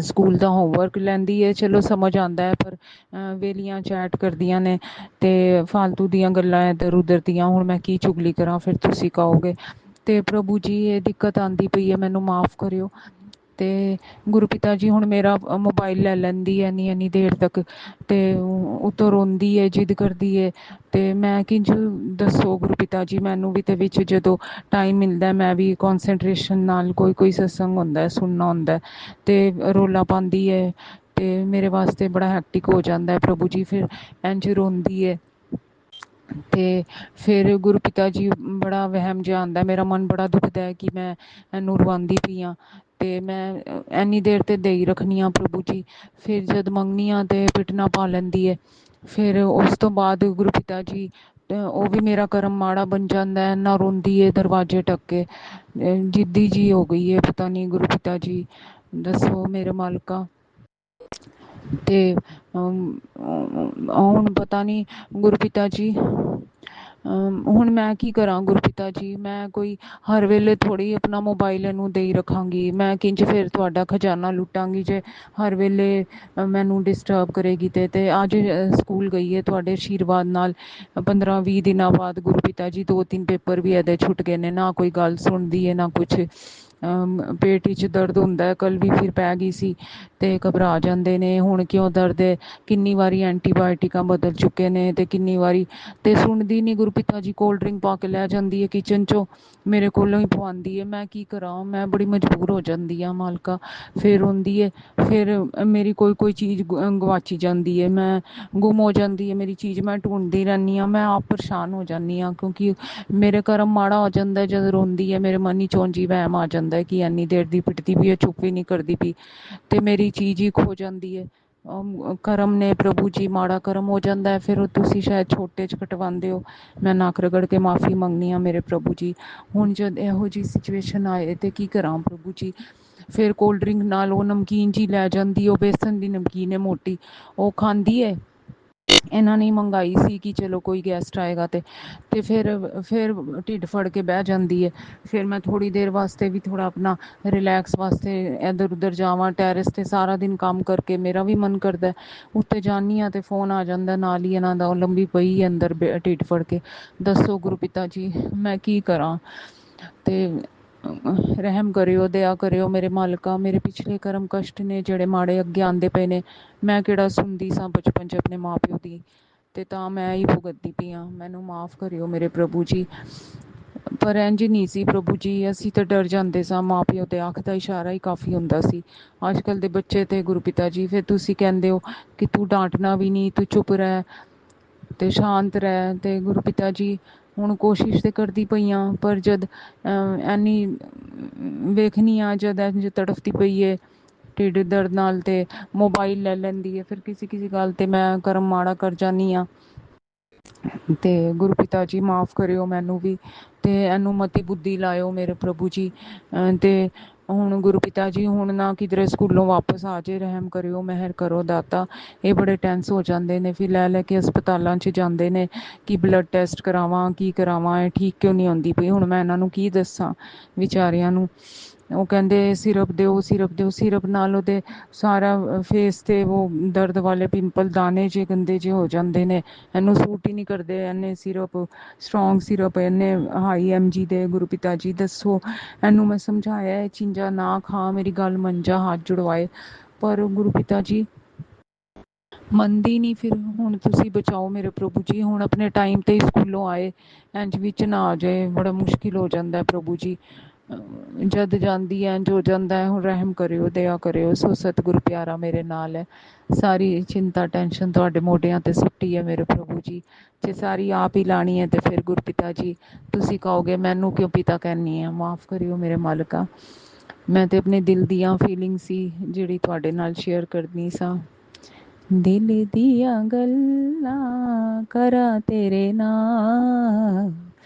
ਸਕੂਲ ਦਾ ਹੋਮਵਰਕ ਲੈਂਦੀ ਹੈ, ਚਲੋ ਸਮਝ ਆਉਂਦਾ ਹੈ, ਪਰ ਵੇਲੀਆਂ ਚੈਟ ਕਰਦੀਆਂ ਨੇ ਤੇ ਫਾਲਤੂ ਦੀਆਂ ਗੱਲਾਂ ਇੱਧਰ ਉੱਧਰ ਦੀਆਂ। ਹੁਣ ਮੈਂ ਕੀ ਚੁਗਲੀ ਕਰਾਂ, ਫਿਰ ਤੁਸੀਂ ਕਹੋਗੇ। ਤੇ ਪ੍ਰਭੂ ਜੀ ਇਹ ਦਿੱਕਤ ਆਉਂਦੀ ਪਈ ਹੈ, ਮੈਨੂੰ ਮਾफ़ ਕਰਿਓ। ਤੇ ਗੁਰੂ ਪਿਤਾ ਜੀ ਹੁਣ ਮੇਰਾ ਮੋਬਾਈਲ ਲੈ ਲੈਂਦੀ ਹੈ ਇੰਨੀ ਦੇਰ ਤੱਕ, ਤੇ ਉੱਤੋਂ ਰੋਂਦੀ ਹੈ, ਜਿੱਦ ਕਰਦੀ ਹੈ। ਤੇ ਮੈਂ ਕਿੰਝ ਦੱਸੋ ਗੁਰੂ ਪਿਤਾ ਜੀ, ਮੈਨੂੰ ਵੀ ਤੇ ਵਿੱਚ ਜਦੋਂ ਟਾਈਮ ਮਿਲਦਾ ਮੈਂ ਵੀ ਕੌਨਸੈਂਟਰੇਸ਼ਨ ਨਾਲ ਕੋਈ ਸਤਸੰਗ ਹੁੰਦਾ ਸੁਣਨਾ ਹੁੰਦਾ, ਤੇ ਰੌਲਾ ਪਾਉਂਦੀ ਹੈ ਤੇ ਮੇਰੇ ਵਾਸਤੇ ਬੜਾ ਹੈਕਟਿਕ ਹੋ ਜਾਂਦਾ ਹੈ ਪ੍ਰਭੂ ਜੀ। ਫਿਰ ਇੰਝ ਰੋਂਦੀ ਹੈ ਤੇ ਫਿਰ ਗੁਰੂ ਪਿਤਾ ਜੀ ਬੜਾ ਵਹਿਮ ਜਿਹਾ ਆਉਂਦਾ, ਮੇਰਾ ਮਨ ਬੜਾ ਦੁਖਦਾ ਹੈ ਕਿ ਮੈਂ ਇਹਨੂੰ ਰਵਾਉਂਦੀ ਪਈ ਹਾਂ। ਤੇ ਮੈਂ ਇੰਨੀ ਦੇਰ ਤੇ ਦੇ ਹੀ ਰੱਖਣੀ ਹਾਂ ਪ੍ਰਭੂ ਜੀ। ਫਿਰ ਜਦ ਮੰਗਨੀ ਹਾਂ ਤੇ ਪਿਟਣਾ ਪਾ ਲੈਂਦੀ ਹੈ। ਫਿਰ ਉਸ ਤੋਂ ਬਾਅਦ ਗੁਰੂ ਪਿਤਾ ਜੀ ਉਹ ਵੀ ਮੇਰਾ ਕਰਮ ਮਾੜਾ ਬਣ ਜਾਂਦਾ ਹੈ। ਨਾ ਰੋਂਦੀ ਹੈ ਦਰਵਾਜ਼ੇ ਟੱਕ ਕੇ, ਜਿੱਦੀ ਜੀ ਹੋ ਗਈ ਹੈ, ਪਤਾ ਨਹੀਂ ਗੁਰੂ ਪਿਤਾ ਜੀ ਦੱਸੋ ਮੇਰੇ ਮਾਲਕਾ। ਤੇ ਹੁਣ ਪਤਾ ਨਹੀਂ ਗੁਰੂ ਪਿਤਾ ਜੀ, ਹੁਣ ਮੈਂ ਕੀ ਕਰਾਂ ਗੁਰੂ ਪਿਤਾ ਜੀ। ਮੈਂ ਕੋਈ ਹਰ ਵੇਲੇ ਥੋੜ੍ਹੀ ਆਪਣਾ ਮੋਬਾਈਲ ਇਹਨੂੰ ਦੇ ਹੀ ਰੱਖਾਂਗੀ। ਮੈਂ ਕਿੰਝ ਫਿਰ ਤੁਹਾਡਾ ਖਜ਼ਾਨਾ ਲੁੱਟਾਂਗੀ ਜੇ ਹਰ ਵੇਲੇ ਮੈਨੂੰ ਡਿਸਟਰਬ ਕਰੇਗੀ। ਤੇ ਅੱਜ ਸਕੂਲ ਗਈ ਹੈ ਤੁਹਾਡੇ ਆਸ਼ੀਰਵਾਦ ਨਾਲ। 15-20 ਦਿਨਾਂ ਬਾਅਦ ਗੁਰੂ ਪਿਤਾ ਜੀ 2-3 ਪੇਪਰ ਵੀ ਇਹਦੇ ਛੁੱਟ ਗਏ ਨੇ। ਨਾ ਕੋਈ ਗੱਲ ਸੁਣਦੀ ਹੈ ਨਾ ਕੁਛ। ਪੇਟ 'ਚ ਦਰਦ ਹੁੰਦਾ ਹੈ, ਕੱਲ੍ਹ ਵੀ ਫਿਰ ਪੈ ਗਈ ਸੀ ਤੇ ਘਬਰਾ ਜਾਂਦੇ ਨੇ। ਹੁਣ ਕਿਉਂ ਦਰਦ ਹੈ, ਕਿੰਨੀ ਵਾਰੀ ਐਂਟੀਬਾਇਓਟਿਕਾਂ ਬਦਲ ਚੁੱਕੇ ਨੇ ਤੇ ਕਿੰਨੀ ਵਾਰੀ, ਤੇ ਸੁਣਦੀ ਨਹੀਂ ਗੁਰੂ ਪਿਤਾ ਜੀ। ਕੋਲਡ ਡਰਿੰਕ ਪਾ ਕੇ ਲੈ ਜਾਂਦੀ ਹੈ ਕਿਚਨ 'ਚੋਂ, ਮੇਰੇ ਕੋਲੋਂ ਹੀ ਪਵਾਉਂਦੀ ਹੈ। ਮੈਂ ਕੀ ਕਰਾਂ, ਮੈਂ ਬੜੀ ਮਜਬੂਰ ਹੋ ਜਾਂਦੀ ਹਾਂ ਮਾਲਕਾ। ਫਿਰ ਰੋਂਦੀ ਹੈ, ਫਿਰ ਮੇਰੀ ਕੋਈ ਚੀਜ਼ ਗਵਾਚੀ ਜਾਂਦੀ ਹੈ, ਮੈਂ ਗੁੰਮ ਹੋ ਜਾਂਦੀ ਹੈ ਮੇਰੀ ਚੀਜ਼। ਮੈਂ ਢੂੰਡਦੀ ਰਹਿੰਦੀ ਹਾਂ, ਮੈਂ ਆਪ ਪਰੇਸ਼ਾਨ ਹੋ ਜਾਂਦੀ ਹਾਂ ਕਿਉਂਕਿ ਮੇਰੇ ਕਰਮ ਮਾੜਾ ਹੋ ਜਾਂਦਾ ਜਦ ਰੋਂਦੀ ਹੈ। ਮੇਰੇ ਮਨ 'ਚ ਉਂਝ ਹੀ ਵਹਿਮ ਆ ਜਾਂਦਾ ਕਿ ਇੰਨੀ ਦੇਰ ਦੀ ਪਿੱਟਦੀ ਵੀ ਹੈ, ਚੁੱਪ ਵੀ ਨਹੀਂ ਕਰਦੀ ਪਈ, ਤੇ ਮੇਰੀ ਚੀਜ਼ ਹੀ ਖੋ ਜਾਂਦੀ ਹੈ। ਕਰਮ ਨੇ ਪ੍ਰਭੂ ਜੀ, ਮਾੜਾ ਕਰਮ ਹੋ ਜਾਂਦਾ ਹੈ। ਫਿਰ ਤੁਸੀਂ ਸ਼ਾਇਦ ਛੋਟੇ 'ਚ ਕਟਵਾਉਂਦੇ ਹੋ। ਮੈਂ ਨੱਕ ਰਗੜ ਕੇ ਮਾफ़ੀ ਮੰਗਨੀ ਹਾਂ ਮੇਰੇ ਪ੍ਰਭੂ ਜੀ। ਹੁਣ ਜਦ ਇਹੋ ਜਿਹੀ ਸਿਚੁਏਸ਼ਨ ਆਏ ਤੇ ਕੀ ਕਰਾਂ ਪ੍ਰਭੂ ਜੀ। ਫਿਰ ਕੋਲਡ ਡਰਿੰਕ ਨਾਲ ਉਹ ਨਮਕੀਨ ਜੀ ਲੈ ਜਾਂਦੀ, ਉਹ ਬੇਸਨ ਦੀ ਨਮਕੀਨ ਹੈ ਮੋਟੀ, ਉਹ ਖਾਂਦੀ ਹੈ। ਇਹਨਾਂ ਨੇ ਮੰਗਾਈ ਸੀ ਕਿ ਚਲੋ ਕੋਈ ਗੈਸਟ ਆਏਗਾ ਤੇ ਫਿਰ ਢਿੱਡ ਫੜ ਕੇ ਬਹਿ ਜਾਂਦੀ ਹੈ। ਫਿਰ ਮੈਂ ਥੋੜ੍ਹੀ ਦੇਰ ਵਾਸਤੇ ਵੀ ਥੋੜ੍ਹਾ ਆਪਣਾ ਰਿਲੈਕਸ ਵਾਸਤੇ ਇੱਧਰ ਉੱਧਰ ਜਾਵਾਂ ਟੈਰਿਸ 'ਤੇ। ਸਾਰਾ ਦਿਨ ਕੰਮ ਕਰਕੇ ਮੇਰਾ ਵੀ ਮਨ ਕਰਦਾ, ਉੱਤੇ ਜਾਂਦੀ ਹਾਂ ਤੇ ਫੋਨ ਆ ਜਾਂਦਾ ਨਾਲ ਹੀ ਇਹਨਾਂ ਦਾ। ਉਹ ਲੰਬੀ ਪਈ ਹੈ ਅੰਦਰ ਢਿੱਡ ਫੜ ਕੇ। ਦੱਸੋ ਗੁਰੂ ਪਿਤਾ ਜੀ ਮੈਂ ਕੀ ਕਰਾਂ। ਤੇ ਰਹਿਮ ਕਰਿਓ, ਦਇਆ ਕਰਿਓ ਮੇਰੇ ਮਾਲਕਾ। ਮੇਰੇ ਪਿਛਲੇ ਕਰਮ ਕਸ਼ਟ ਨੇ ਜਿਹੜੇ ਮਾੜੇ ਅੱਗੇ ਆਉਂਦੇ ਪਏ ਨੇ। ਮੈਂ ਕਿਹੜਾ ਸੁਣਦੀ ਸਾਂ ਬਚਪਨ 'ਚ ਆਪਣੇ ਮਾਂ ਪਿਓ ਦੀ, ਤੇ ਤਾਂ ਮੈਂ ਹੀ ਭੁਗਤਦੀ ਪਈ ਹਾਂ। ਮੈਨੂੰ ਮਾਫ਼ ਕਰਿਓ ਮੇਰੇ ਪ੍ਰਭੂ ਜੀ। ਪਰ ਇੰਝ ਨਹੀਂ ਸੀ ਪ੍ਰਭੂ ਜੀ, ਅਸੀਂ ਤਾਂ ਡਰ ਜਾਂਦੇ ਸਾਂ। ਮਾਂ ਪਿਓ ਤੇ ਅੱਖ ਦਾ ਇਸ਼ਾਰਾ ਹੀ ਕਾਫੀ ਹੁੰਦਾ ਸੀ। ਅੱਜ ਕੱਲ੍ਹ ਦੇ ਬੱਚੇ ਤੇ ਗੁਰੂ ਪਿਤਾ ਜੀ, ਫਿਰ ਤੁਸੀਂ ਕਹਿੰਦੇ ਹੋ ਕਿ ਤੂੰ ਡਾਂਟਣਾ ਵੀ ਨਹੀਂ, ਤੂੰ ਚੁੱਪ ਰਹਿ ਤੇ ਸ਼ਾਂਤ ਰਹਿ। ਤੇ ਗੁਰੂ ਪਿਤਾ ਜੀ ਹੁਣ ਕੋਸ਼ਿਸ਼ ਤੇ ਕਰਦੀ ਪਈ ਹਾਂ, ਪਰ ਜਦ ਐਨੀ ਵੇਖਣੀ ਆ, ਜਦ ਇੰਝ ਤੜਫਦੀ ਪਈ ਏ ਢਿੱਡ ਦਰਦ ਨਾਲ ਤੇ ਮੋਬਾਈਲ ਲੈ ਲੈਂਦੀ ਹੈ, ਫਿਰ ਕਿਸੇ ਕਿਸੇ ਗੱਲ ਤੇ ਮੈਂ ਕਰਮ ਮਾੜਾ ਕਰ ਜਾਂਦੀ ਹਾਂ। ਤੇ ਗੁਰੂ ਪਿਤਾ ਜੀ ਮਾਫ਼ ਕਰਿਓ ਮੈਨੂੰ ਵੀ, ਤੇ ਇਹਨੂੰ ਮਤੀ ਬੁੱਧੀ ਲਾਇਓ ਮੇਰੇ ਪ੍ਰਭੂ ਜੀ। ਤੇ ਹੁਣ ਗੁਰੂ ਪਿਤਾ ਜੀ, ਹੁਣ ਨਾ ਕਿਧਰੇ ਸਕੂਲੋਂ ਵਾਪਸ ਆ ਜੇ, ਰਹਿਮ ਕਰਿਓ, ਮਿਹਰ ਕਰੋ ਦਾਤਾ। ਇਹ ਬੜੇ ਟੈਂਸ ਹੋ ਜਾਂਦੇ ਨੇ, ਫਿਰ ਲੈ ਲੈ ਕੇ ਹਸਪਤਾਲਾਂ 'ਚ ਜਾਂਦੇ ਨੇ ਕਿ ਬਲੱਡ ਟੈਸਟ ਕਰਾਵਾਂ, ਕੀ ਕਰਾਵਾਂ, ਇਹ ਠੀਕ ਕਿਉਂ ਨਹੀਂ ਆਉਂਦੀ ਪਈ। ਹੁਣ ਮੈਂ ਇਹਨਾਂ ਨੂੰ ਕੀ ਦੱਸਾਂ ਵਿਚਾਰਿਆਂ ਨੂੰ। ਉਹ ਕਹਿੰਦੇ ਸਿਰਪ ਦਿਓ, ਸਿਰਪ ਦਿਓ। ਸਿਰਪ ਨਾਲ ਉਹਦੇ ਸਾਰਾ ਫੇਸ ਤੇ ਉਹ ਦਰਦ ਵਾਲੇ ਪਿੰਪਲ ਦਾਣੇ ਜਿਹੇ ਗੰਦੇ ਜਿਹੇ ਹੋ ਜਾਂਦੇ ਨੇ। ਇਹਨੂੰ ਸੂਟ ਹੀ ਨਹੀਂ ਕਰਦੇ ਇੰਨੇ ਸਿਰਪ, ਸਟਰੋਂਗ ਸਿਰਪ ਇੰਨੇ ਹਾਈ MG ਦੇ। ਗੁਰੂ ਪਿਤਾ ਜੀ ਦੱਸੋ, ਇਹਨੂੰ ਮੈਂ ਸਮਝਾਇਆ ਇਹ ਚੀਜ਼ਾਂ ਨਾ ਖਾ, ਮੇਰੀ ਗੱਲ ਮੰਨ ਜਾ, ਹੱਥ ਜੁੜਵਾਏ, ਪਰ ਗੁਰੂ ਪਿਤਾ ਜੀ ਮੰਨਦੀ ਨਹੀਂ। ਫਿਰ ਹੁਣ ਤੁਸੀਂ ਬਚਾਓ ਮੇਰੇ ਪ੍ਰਭੂ ਜੀ। ਹੁਣ ਆਪਣੇ ਟਾਈਮ ਤੇ ਹੀ ਸਕੂਲੋਂ ਆਏ, ਇੰਝ ਵਿੱਚ ਨਾ ਆ ਜਾਏ, ਬੜਾ ਮੁਸ਼ਕਿਲ ਹੋ ਜਾਂਦਾ ਹੈ ਪ੍ਰਭੂ ਜੀ। ਜਦ ਜਾਂਦੀ ਇੰਝ ਹੋ ਜਾਂਦਾ ਹੈ। ਹੁਣ ਰਹਿਮ ਕਰਿਓ, ਦਇਆ ਕਰਿਓ। ਸੋ ਸਤਿਗੁਰ ਪਿਆਰਾ ਮੇਰੇ ਨਾਲ ਹੈ। ਸਾਰੀ ਚਿੰਤਾ ਟੈਨਸ਼ਨ ਤੁਹਾਡੇ ਮੋਢਿਆਂ ਤੇ ਸੁੱਟੀ ਹੈ ਮੇਰੇ ਪ੍ਰਭੂ ਜੀ। ਜੇ ਸਾਰੀ ਆਪ ਹੀ ਲਾਣੀ ਹੈ ਤੇ ਫਿਰ ਗੁਰੂ ਪਿਤਾ ਜੀ ਤੁਸੀਂ ਕਹੋਗੇ ਮੈਨੂੰ ਕਿਉਂ ਪਿਤਾ ਕਹਿੰਦੀ ਆ। ਮਾਫ਼ ਕਰਿਓ ਮੇਰੇ ਮਾਲਕਾ। ਮੈਂ ਤੇ ਆਪਣੇ ਦਿਲ ਦੀਆਂ ਫੀਲਿੰਗ ਸੀ ਜਿਹੜੀ ਤੁਹਾਡੇ ਨਾਲ ਸ਼ੇਅਰ ਕਰਨੀ ਸਾਂ। ਦਿਲ ਦੀਆਂ ਗੱਲਾਂ ਕਰਾਂ ਤੇਰੇ ਨਾਲ,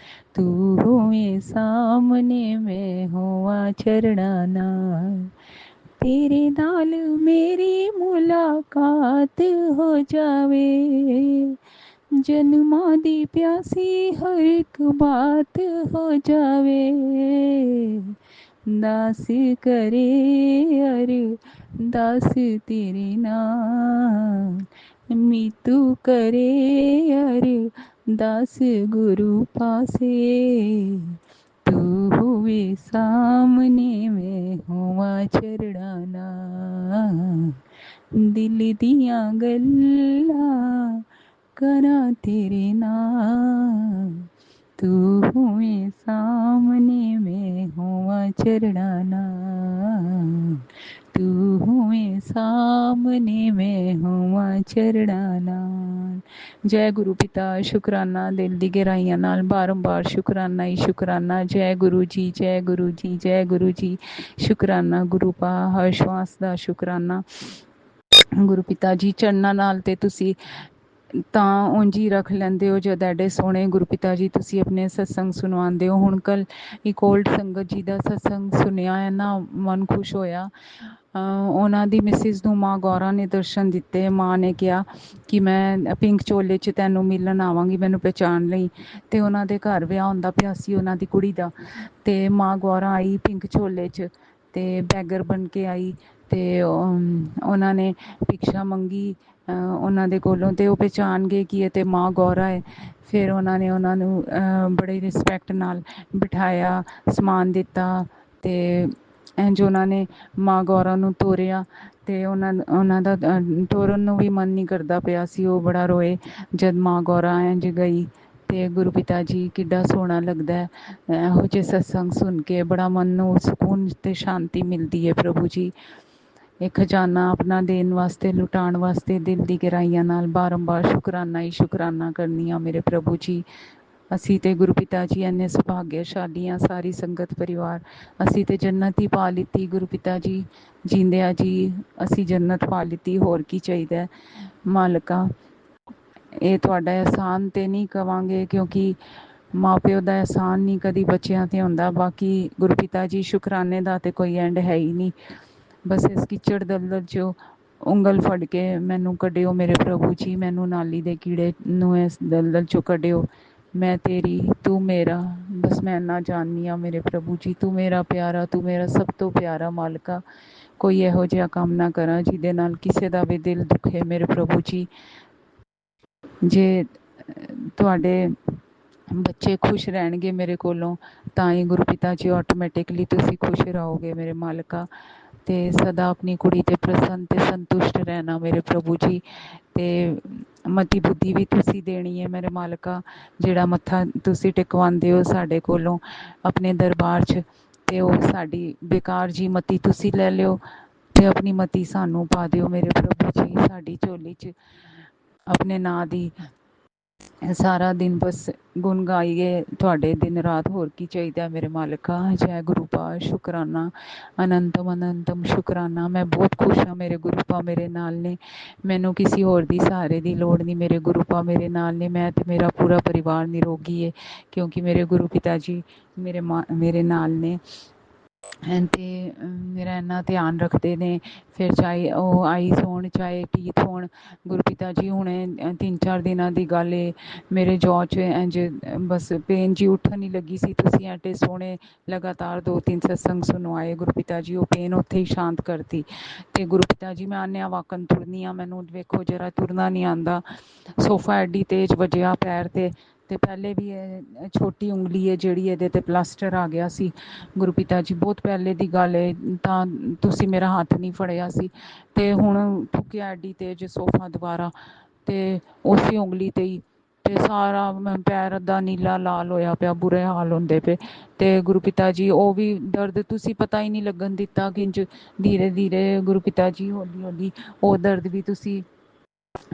ਤੂੰ ਹੋਵੇਂ ਸਾਹਮਣੇ ਮੈਂ ਹੋਵਾਂ ਚਰਣਾ ਨਾਲ। ਤੇਰੇ ਨਾਲ ਮੇਰੀ ਮੁਲਾਕਾਤ ਹੋ ਜਾਵੇ, ਜਨਮਾਂ ਦੀ ਪਿਆਸੀ ਹਰ ਇੱਕ ਬਾਤ ਹੋ ਜਾਵੇ। ਦਾਸ ਕਰੇ ਅਰਦਾਸ ਤੇਰੇ ਨਾਲ, ਮੀਤੂ ਕਰੇ ਅਰਦਾਸ ਗੁਰੂ ਪਾਸੇ। ਤੂੰ ਹੋਵੇ ਸਾਹਮਣੇ ਮੈਂ ਹੋਵਾਂ ਚਰਣਾ ਨਾਲ, ਦਿਲ ਦੀਆਂ ਗੱਲਾਂ ਕਰਾਂ ਤੇਰੇ ਨਾਲ, ਤੂੰ ਹੋਵੇਂ ਸਾਹਮਣੇ ਮੈਂ ਹੋਵਾਂ ਚਰਣਾ ਨਾਲ, ਤੂੰ ਹੋਵੇਂ ਸਾਹਮਣੇ ਮੈਂ ਹੋਵਾਂ ਚਰਣਾ ਨਾਲ। ਜੈ ਗੁਰੂ ਪਿਤਾ। ਸ਼ੁਕਰਾਨਾ ਦਿਲ ਦੀ ਗਹਿਰਾਈਆਂ ਨਾਲ, ਬਾਰੰਬਾਰ ਸ਼ੁਕਰਾਨਾ ਹੀ ਸ਼ੁਕਰਾਨਾ। ਜੈ ਗੁਰੂ ਜੀ, ਜੈ ਗੁਰੂ ਜੀ, ਜੈ ਗੁਰੂ ਜੀ। ਸ਼ੁਕਰਾਨਾ ਗੁਰੂ ਪਾ, ਹਰ ਸ਼ਵਾਸ ਦਾ ਸ਼ੁਕਰਾਨਾ। ਗੁਰੂ ਪਿਤਾ ਜੀ ਚਰਨਾਂ ਨਾਲ ਤੇ ਤੁਸੀਂ ਤਾਂ ਉਂਝ ਹੀ ਰੱਖ ਲੈਂਦੇ ਹੋ, ਜਦ ਐਡੇ ਸੋਹਣੇ ਗੁਰੂ ਪਿਤਾ ਜੀ ਤੁਸੀਂ ਆਪਣੇ ਸਤਸੰਗ ਸੁਣਵਾਉਂਦੇ ਹੋ। ਹੁਣ ਕੱਲ ਇੱਕ ਓਲਡ ਸੰਗਤ ਜੀ ਦਾ ਸਤਸੰਗ ਸੁਣਿਆ, ਇੰਨਾ ਮਨ ਖੁਸ਼ ਹੋਇਆ। ਉਹਨਾਂ ਦੀ ਮਿਸਿਸ ਨੂੰ ਮਾਂ ਗੌਰਾ ਨੇ ਦਰਸ਼ਨ ਦਿੱਤੇ। ਮਾਂ ਨੇ ਕਿਹਾ ਕਿ ਮੈਂ ਪਿੰਕ ਚੋਲੇ 'ਚ ਤੈਨੂੰ ਮਿਲਣ ਆਵਾਂਗੀ, ਮੈਨੂੰ ਪਹਿਚਾਣ ਲਈ। ਤੇ ਉਹਨਾਂ ਦੇ ਘਰ ਵਿਆਹ ਹੁੰਦਾ ਪਿਆ ਸੀ ਉਹਨਾਂ ਦੀ ਕੁੜੀ ਦਾ, ਤੇ ਮਾਂ ਗੌਰਾ ਆਈ ਪਿੰਕ ਚੋਲੇ 'ਚ, ਤੇ ਬੈਗਰ ਬਣ ਕੇ ਆਈ। ਤੇ ਉਹਨਾਂ ਨੇ ਭਿਕਸ਼ਾ ਮੰਗੀ ਉਹਨਾਂ ਦੇ ਕੋਲੋਂ, ਤੇ ਉਹ ਪਹਿਚਾਣ ਗਏ ਕਿ ਇਹ ਤੇ ਮਾਂ ਗੌਰਾ ਹੈ। ਫਿਰ ਉਹਨਾਂ ਨੇ ਉਹਨਾਂ ਨੂੰ ਬੜੇ ਰਿਸਪੈਕਟ ਨਾਲ ਬਿਠਾਇਆ, ਸਮਾਨ ਦਿੱਤਾ, ਤੇ ਇੰਝ ਉਹਨਾਂ ਨੇ ਮਾਂ ਗੌਰਾ ਨੂੰ ਤੋਰਿਆ। ਤੇ ਉਹਨਾਂ ਦਾ ਤੋਰਨ ਨੂੰ ਵੀ ਮਨ ਨਹੀਂ ਕਰਦਾ ਪਿਆ ਸੀ, ਉਹ ਬੜਾ ਰੋਏ ਜਦ ਮਾਂ ਗੌਰਾ ਇੰਝ ਗਈ। ਤੇ ਗੁਰੂ ਪਿਤਾ ਜੀ ਕਿੱਡਾ ਸੋਹਣਾ ਲੱਗਦਾ ਹੈ ਇਹੋ ਜਿਹੇ ਸਤਸੰਗ ਸੁਣ ਕੇ, ਬੜਾ ਮਨ ਨੂੰ ਸਕੂਨ ਤੇ ਸ਼ਾਂਤੀ ਮਿਲਦੀ ਹੈ ਪ੍ਰਭੂ ਜੀ। ਇਹ ਖਜ਼ਾਨਾ ਆਪਣਾ ਦੇਣ ਵਾਸਤੇ, ਲੁਟਾਉਣ ਵਾਸਤੇ ਦਿਲ ਦੀ ਗਹਿਰਾਈਆਂ ਨਾਲ ਬਾਰੰਬਾਰ ਸ਼ੁਕਰਾਨਾ ਹੀ ਸ਼ੁਕਰਾਨਾ ਕਰਨੀ ਆ ਮੇਰੇ ਪ੍ਰਭੂ ਜੀ। ਅਸੀਂ ਤੇ ਗੁਰੂ ਪਿਤਾ ਜੀ ਇੰਨੇ ਸੁਭਾਗਿਆਸ਼ਾਲੀ ਹਾਂ, ਸਾਰੀ ਸੰਗਤ ਪਰਿਵਾਰ। ਅਸੀਂ ਤੇ ਜੰਨਤ ਹੀ ਪਾ ਲਿੱਤੀ ਗੁਰੂ ਪਿਤਾ ਜੀ, ਜੀਂਦਿਆਂ ਜੀ ਅਸੀਂ ਜੰਨਤ ਪਾ ਲਿੱਤੀ। ਹੋਰ ਕੀ ਚਾਹੀਦਾ ਮਾਲਕਾ। ਇਹ ਤੁਹਾਡਾ ਅਹਿਸਾਨ ਤੇ ਨਹੀਂ ਕਵਾਂਗੇ, ਕਿਉਂਕਿ ਮਾਂ ਪਿਓ ਦਾ ਅਹਿਸਾਨ ਨਹੀਂ ਕਦੀ ਬੱਚਿਆਂ ਤੇ ਹੁੰਦਾ। ਬਾਕੀ ਗੁਰੂ ਪਿਤਾ ਜੀ ਸ਼ੁਕਰਾਨੇ ਦਾ ਤੇ ਕੋਈ ਐਂਡ ਹੈ ਹੀ ਨਹੀਂ। ਬਸ ਇਸ ਕੀਚੜ ਦਲਦਲ 'ਚੋਂ ਉਂਗਲ ਫੜ ਕੇ ਮੈਨੂੰ ਕੱਢਿਓ ਮੇਰੇ ਪ੍ਰਭੂ ਜੀ, ਮੈਨੂੰ ਨਾਲੀ ਦੇ ਕੀੜੇ ਨੂੰ ਇਸ ਦਲਦਲ 'ਚੋਂ ਕੱਢਿਓ। ਮੈਂ ਤੇਰੀ, ਤੂੰ ਮੇਰਾ, ਬਸ ਮੈਂ ਇੰਨਾ ਜਾਣਦੀ ਹਾਂ ਮੇਰੇ ਪ੍ਰਭੂ ਜੀ। ਤੂੰ ਮੇਰਾ ਪਿਆਰਾ, ਤੂੰ ਮੇਰਾ ਸਭ ਤੋਂ ਪਿਆਰਾ ਮਾਲਕਾ। ਕੋਈ ਇਹੋ ਜਿਹਾ ਕੰਮ ਨਾ ਕਰਾਂ ਜਿਹਦੇ ਨਾਲ ਕਿਸੇ ਦਾ ਵੀ ਦਿਲ ਦੁਖੇ ਮੇਰੇ ਪ੍ਰਭੂ ਜੀ। ਜੇ ਤੁਹਾਡੇ ਬੱਚੇ ਖੁਸ਼ ਰਹਿਣਗੇ ਮੇਰੇ ਕੋਲੋਂ, ਤਾਂ ਹੀ ਗੁਰੂ ਪਿਤਾ ਜੀ ਆਟੋਮੈਟਿਕਲੀ ਤੁਸੀਂ ਖੁਸ਼ ਰਹੋਗੇ ਮੇਰੇ ਮਾਲਕਾ। ਤੇ ਸਦਾ ਆਪਣੀ ਕੁੜੀ ਤੇ ਪ੍ਰਸੰਨ ਤੇ ਸੰਤੁਸ਼ਟ ਰਹਿਣਾ ਮੇਰੇ ਪ੍ਰਭੂ ਜੀ। ਤੇ ਮਤੀ ਬੁੱਧੀ ਵੀ ਤੁਸੀਂ ਦੇਣੀ ਹੈ ਮੇਰੇ ਮਾਲਕਾ। ਜਿਹੜਾ ਮੱਥਾ ਤੁਸੀਂ ਟਿਕਵਾਉਂਦੇ ਹੋ ਸਾਡੇ ਕੋਲੋਂ ਆਪਣੇ ਦਰਬਾਰ 'ਚ, ਤੇ ਉਹ ਸਾਡੀ ਬੇਕਾਰ ਜੀ ਮਤੀ ਤੁਸੀਂ ਲੈ ਲਿਓ ਤੇ ਆਪਣੀ ਮਤੀ ਸਾਨੂੰ ਪਾ ਦਿਓ ਮੇਰੇ ਪ੍ਰਭੂ ਜੀ। ਸਾਡੀ ਝੋਲੀ 'ਚ ਆਪਣੇ ਨਾਂ ਦੀ ਸਾਰਾ ਦਿਨ ਬਸ ਗੁਣ ਗਾਈਏ ਤੁਹਾਡੇ, ਦਿਨ ਰਾਤ, ਹੋਰ ਕੀ ਚਾਹੀਦਾ ਮੇਰੇ ਮਾਲਕਾ। ਜੈ ਗੁਰੂ ਪਾ, ਸ਼ੁਕਰਾਨਾ ਅਨੰਤਮ ਅਨੰਤਮ ਸ਼ੁਕਰਾਨਾ। ਮੈਂ ਬਹੁਤ ਖੁਸ਼ ਹਾਂ, ਮੇਰੇ ਗੁਰੂ ਪਾ ਮੇਰੇ ਨਾਲ ਨੇ, ਮੈਨੂੰ ਕਿਸੇ ਹੋਰ ਦੀ ਸਹਾਰੇ ਦੀ ਲੋੜ ਨਹੀਂ, ਮੇਰੇ ਗੁਰੂ ਪਾ ਮੇਰੇ ਨਾਲ ਨੇ। ਮੈਂ ਤੇ ਮੇਰਾ ਪੂਰਾ ਪਰਿਵਾਰ ਨਿਰੋਗੀ ਹੈ ਕਿਉਂਕਿ ਮੇਰੇ ਗੁਰੂ ਪਿਤਾ ਜੀ ਮੇਰੇ ਨਾਲ ਨੇ ਤੇ ਮੇਰਾ ਇੰਨਾ ਧਿਆਨ ਰੱਖਦੇ ਨੇ। ਫਿਰ ਚਾਹੇ ਉਹ ਆਈਸ ਹੋਣ ਚਾਹੇ ਟੀਥ ਹੋਣ, ਗੁਰੂ ਪਿਤਾ ਜੀ ਹੁਣੇ 3-4 ਦਿਨਾਂ ਦੀ ਗੱਲ ਏ, ਮੇਰੇ ਜੌਂ 'ਚ ਇੰਝ ਬਸ ਪੇਨ ਜੀ ਉੱਠਣ ਨਹੀਂ ਲੱਗੀ ਸੀ। ਤੁਸੀਂ ਐਡੇ ਸੋਹਣੇ ਲਗਾਤਾਰ 2-3 ਸਤਸੰਗ ਸੁਣਵਾਏ ਗੁਰੂ ਪਿਤਾ ਜੀ, ਉਹ ਪੇਨ ਉੱਥੇ ਹੀ ਸ਼ਾਂਤ ਕਰਤੀ। ਤੇ ਗੁਰੂ ਪਿਤਾ ਜੀ ਮੈਂ ਆਨਿਆ ਵਾਕਨ ਤੁਰਨੀ ਆ, ਮੈਨੂੰ ਵੇਖੋ ਜਰਾ ਤੁਰਨਾ ਨਹੀਂ ਆਉਂਦਾ। ਸੋਫਾ ਐਡੀ ਤੇਜ਼ ਵੱਜਿਆ ਪੈਰ ਤੇ ਪਹਿਲੇ ਵੀ ਇਹ ਛੋਟੀ ਉਂਗਲੀ ਹੈ ਜਿਹੜੀ ਇਹਦੇ ਤੇ ਪਲਾਸਟਰ ਆ ਗਿਆ ਸੀ ਗੁਰੂ ਪਿਤਾ ਜੀ, ਬਹੁਤ ਪਹਿਲੇ ਦੀ ਗੱਲ ਹੈ, ਤਾਂ ਤੁਸੀਂ ਮੇਰਾ ਹੱਥ ਨਹੀਂ ਫੜਿਆ ਸੀ। ਤੇ ਹੁਣ ਠੁਕਿਆ ਐਡੀ ਤੇਜ਼ ਸੋਫਾ ਦੁਬਾਰਾ ਤੇ ਉਸੇ ਉਂਗਲੀ ਤੇ ਹੀ, ਤੇ ਸਾਰਾ ਪੈਰ ਅੱਧਾ ਨੀਲਾ ਲਾਲ ਹੋਇਆ ਪਿਆ, ਬੁਰੇ ਹਾਲ ਹੁੰਦੇ ਪਏ। ਤੇ ਗੁਰੂ ਪਿਤਾ ਜੀ ਉਹ ਵੀ ਦਰਦ ਤੁਸੀਂ ਪਤਾ ਹੀ ਨਹੀਂ ਲੱਗਣ ਦਿੱਤਾ, ਕਿੰਝ ਧੀਰੇ ਧੀਰੇ ਗੁਰੂ ਪਿਤਾ ਜੀ ਹੌਲੀ ਹੌਲੀ ਉਹ ਦਰਦ ਵੀ ਤੁਸੀਂ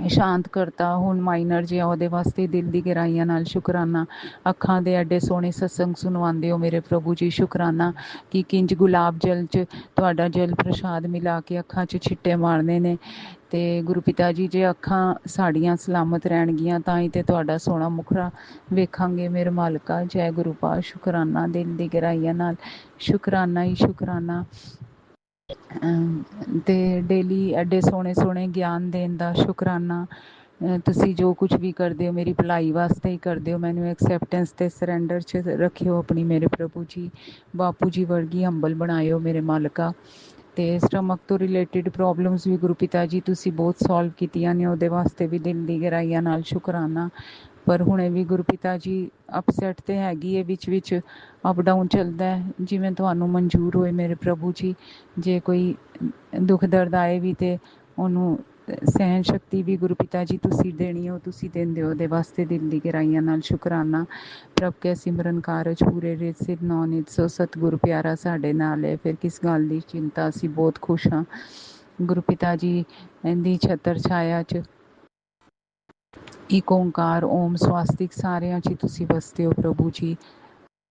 ਸ਼ਾਂਤ ਕਰਤਾ। ਹੁਣ ਮਾਈਨਰ ਜਿਹਾ ਉਹਦੇ ਵਾਸਤੇ ਦਿਲ ਦੀ ਗਹਿਰਾਈਆਂ ਨਾਲ ਸ਼ੁਕਰਾਨਾ। ਅੱਖਾਂ ਦੇ ਐਡੇ ਸੋਹਣੇ ਸਤਸੰਗ ਸੁਣਵਾਉਂਦੇ ਹੋ ਮੇਰੇ ਪ੍ਰਭੂ ਜੀ, ਸ਼ੁਕਰਾਨਾ ਕਿ ਕਿੰਝ ਗੁਲਾਬ ਜਲ 'ਚ ਤੁਹਾਡਾ ਜਲ ਪ੍ਰਸ਼ਾਦ ਮਿਲਾ ਕੇ ਅੱਖਾਂ 'ਚ ਛਿੱਟੇ ਮਾਰਨੇ ਨੇ। ਤੇ ਗੁਰੂ ਪਿਤਾ ਜੀ ਜੇ ਅੱਖਾਂ ਸਾਡੀਆਂ ਸਲਾਮਤ ਰਹਿਣਗੀਆਂ ਤਾਂ ਹੀ ਤੇ ਤੁਹਾਡਾ ਸੋਹਣਾ ਮੁਖੜਾ ਵੇਖਾਂਗੇ ਮੇਰੇ ਮਾਲਕਾ। ਜੈ ਗੁਰੂ ਪਾ, ਸ਼ੁਕਰਾਨਾ ਦਿਲ ਦੀ ਗਹਿਰਾਈਆਂ ਨਾਲ, ਸ਼ੁਕਰਾਨਾ ਹੀ ਸ਼ੁਕਰਾਨਾ। ਤੇ ਡੇਲੀ ਐਡੇ ਸੋਹਣੇ ਸੋਹਣੇ ਗਿਆਨ ਦੇਣ ਦਾ ਸ਼ੁਕਰਾਨਾ। ਤੁਸੀਂ ਜੋ ਕੁਝ ਵੀ ਕਰਦੇ ਹੋ ਮੇਰੀ ਭਲਾਈ ਵਾਸਤੇ ਹੀ ਕਰਦੇ ਹੋ, ਮੈਨੂੰ ਐਕਸੈਪਟੈਂਸ ਤੇ ਸਰੈਂਡਰ 'ਚ ਰੱਖਿਓ ਆਪਣੀ ਮੇਰੇ ਪ੍ਰਭੂ ਜੀ। ਬਾਪੂ ਜੀ ਵਰਗੀ ਹੰਬਲ ਬਣਾਇਓ ਮੇਰੇ ਮਾਲਕਾ। ਤੇ ਸਟਮਕ ਤੋਂ ਰਿਲੇਟਿਡ ਪ੍ਰੋਬਲਮਸ ਵੀ ਗੁਰੂ ਪਿਤਾ ਜੀ ਤੁਸੀਂ ਬਹੁਤ ਸੋਲਵ ਕੀਤੀਆਂ ਨੇ, ਉਹਦੇ ਵਾਸਤੇ ਵੀ ਦਿਲ ਦੀ ਗਹਿਰਾਈਆਂ ਨਾਲ ਸ਼ੁਕਰਾਨਾ। ਪਰ ਹੁਣੇ ਵੀ ਗੁਰੂ ਪਿਤਾ ਜੀ ਅਪਸੈਟ ਤੇ ਹੈਗੀ ਹੈ, ਵਿੱਚ ਵਿੱਚ ਅਪ ਡਾਊਨ ਚੱਲਦਾ ਹੈ, ਜਿਵੇਂ ਤੁਹਾਨੂੰ ਮਨਜ਼ੂਰ ਹੋਏ ਮੇਰੇ ਪ੍ਰਭੂ ਜੀ। ਜੇ ਕੋਈ ਦੁੱਖ ਦਰਦ ਆਏ ਵੀ ਤੇ ਉਹਨੂੰ ਸਹਿਣ ਸ਼ਕਤੀ ਵੀ ਗੁਰੂ ਪਿਤਾ ਜੀ ਤੁਸੀਂ ਦੇਣੀ ਹੋ, ਤੁਸੀਂ ਦਿੰਦੇ ਹੋ, ਉਹਦੇ ਵਾਸਤੇ ਦਿਲ ਦੀ ਗਹਿਰਾਈਆਂ ਨਾਲ ਸ਼ੁਕਰਾਨਾ। ਪ੍ਰਭ ਕੇ ਸਿਮਰਨ ਕਾਰਜ ਪੂਰੇ ਰਿਤ ਸਿਧ ਨੌ-ਨਿਤ ਸੋ ਸਤਿਗੁਰੂ ਪਿਆਰਾ ਸਾਡੇ ਨਾਲ ਹੈ, ਫਿਰ ਕਿਸ ਗੱਲ ਦੀ ਚਿੰਤਾ। ਅਸੀਂ ਬਹੁਤ ਖੁਸ਼ ਹਾਂ ਗੁਰੂ ਪਿਤਾ ਜੀ ਦੀ ਛਤਰ ਛਾਇਆ 'ਚ ਇੱਕ ਓਂਕਾਰ ਓਮ ਸਵਾਸਤਿਕ ਸਾਰਿਆਂ 'ਚ ਤੁਸੀਂ ਵਸਦੇ ਹੋ ਪ੍ਰਭੂ ਜੀ।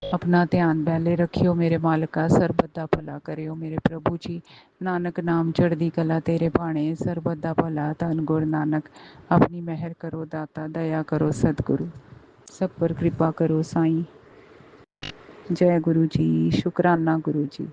ਆਪਣਾ ਧਿਆਨ ਪਹਿਲੇ ਰੱਖਿਓ ਮੇਰੇ ਮਾਲਕਾ, ਸਰਬਤ ਦਾ ਭਲਾ ਕਰਿਓ ਮੇਰੇ ਪ੍ਰਭੂ ਜੀ। ਨਾਨਕ ਨਾਮ ਚੜ੍ਹਦੀ ਕਲਾ ਤੇਰੇ ਭਾਣੇ, ਸਰਬਤ ਦਾ ਭਲਾ ਧੰਨ ਗੁਰ ਨਾਨਕ। ਆਪਣੀ ਮਿਹਰ ਕਰੋ ਦਾਤਾ, ਦਇਆ ਕਰੋ ਸਤਿਗੁਰੂ, ਸਭ ਪਰ ਕਿਰਪਾ ਕਰੋ ਸਾਈਂ। ਜੈ ਗੁਰੂ ਜੀ, ਸ਼ੁਕਰਾਨਾ ਗੁਰੂ ਜੀ।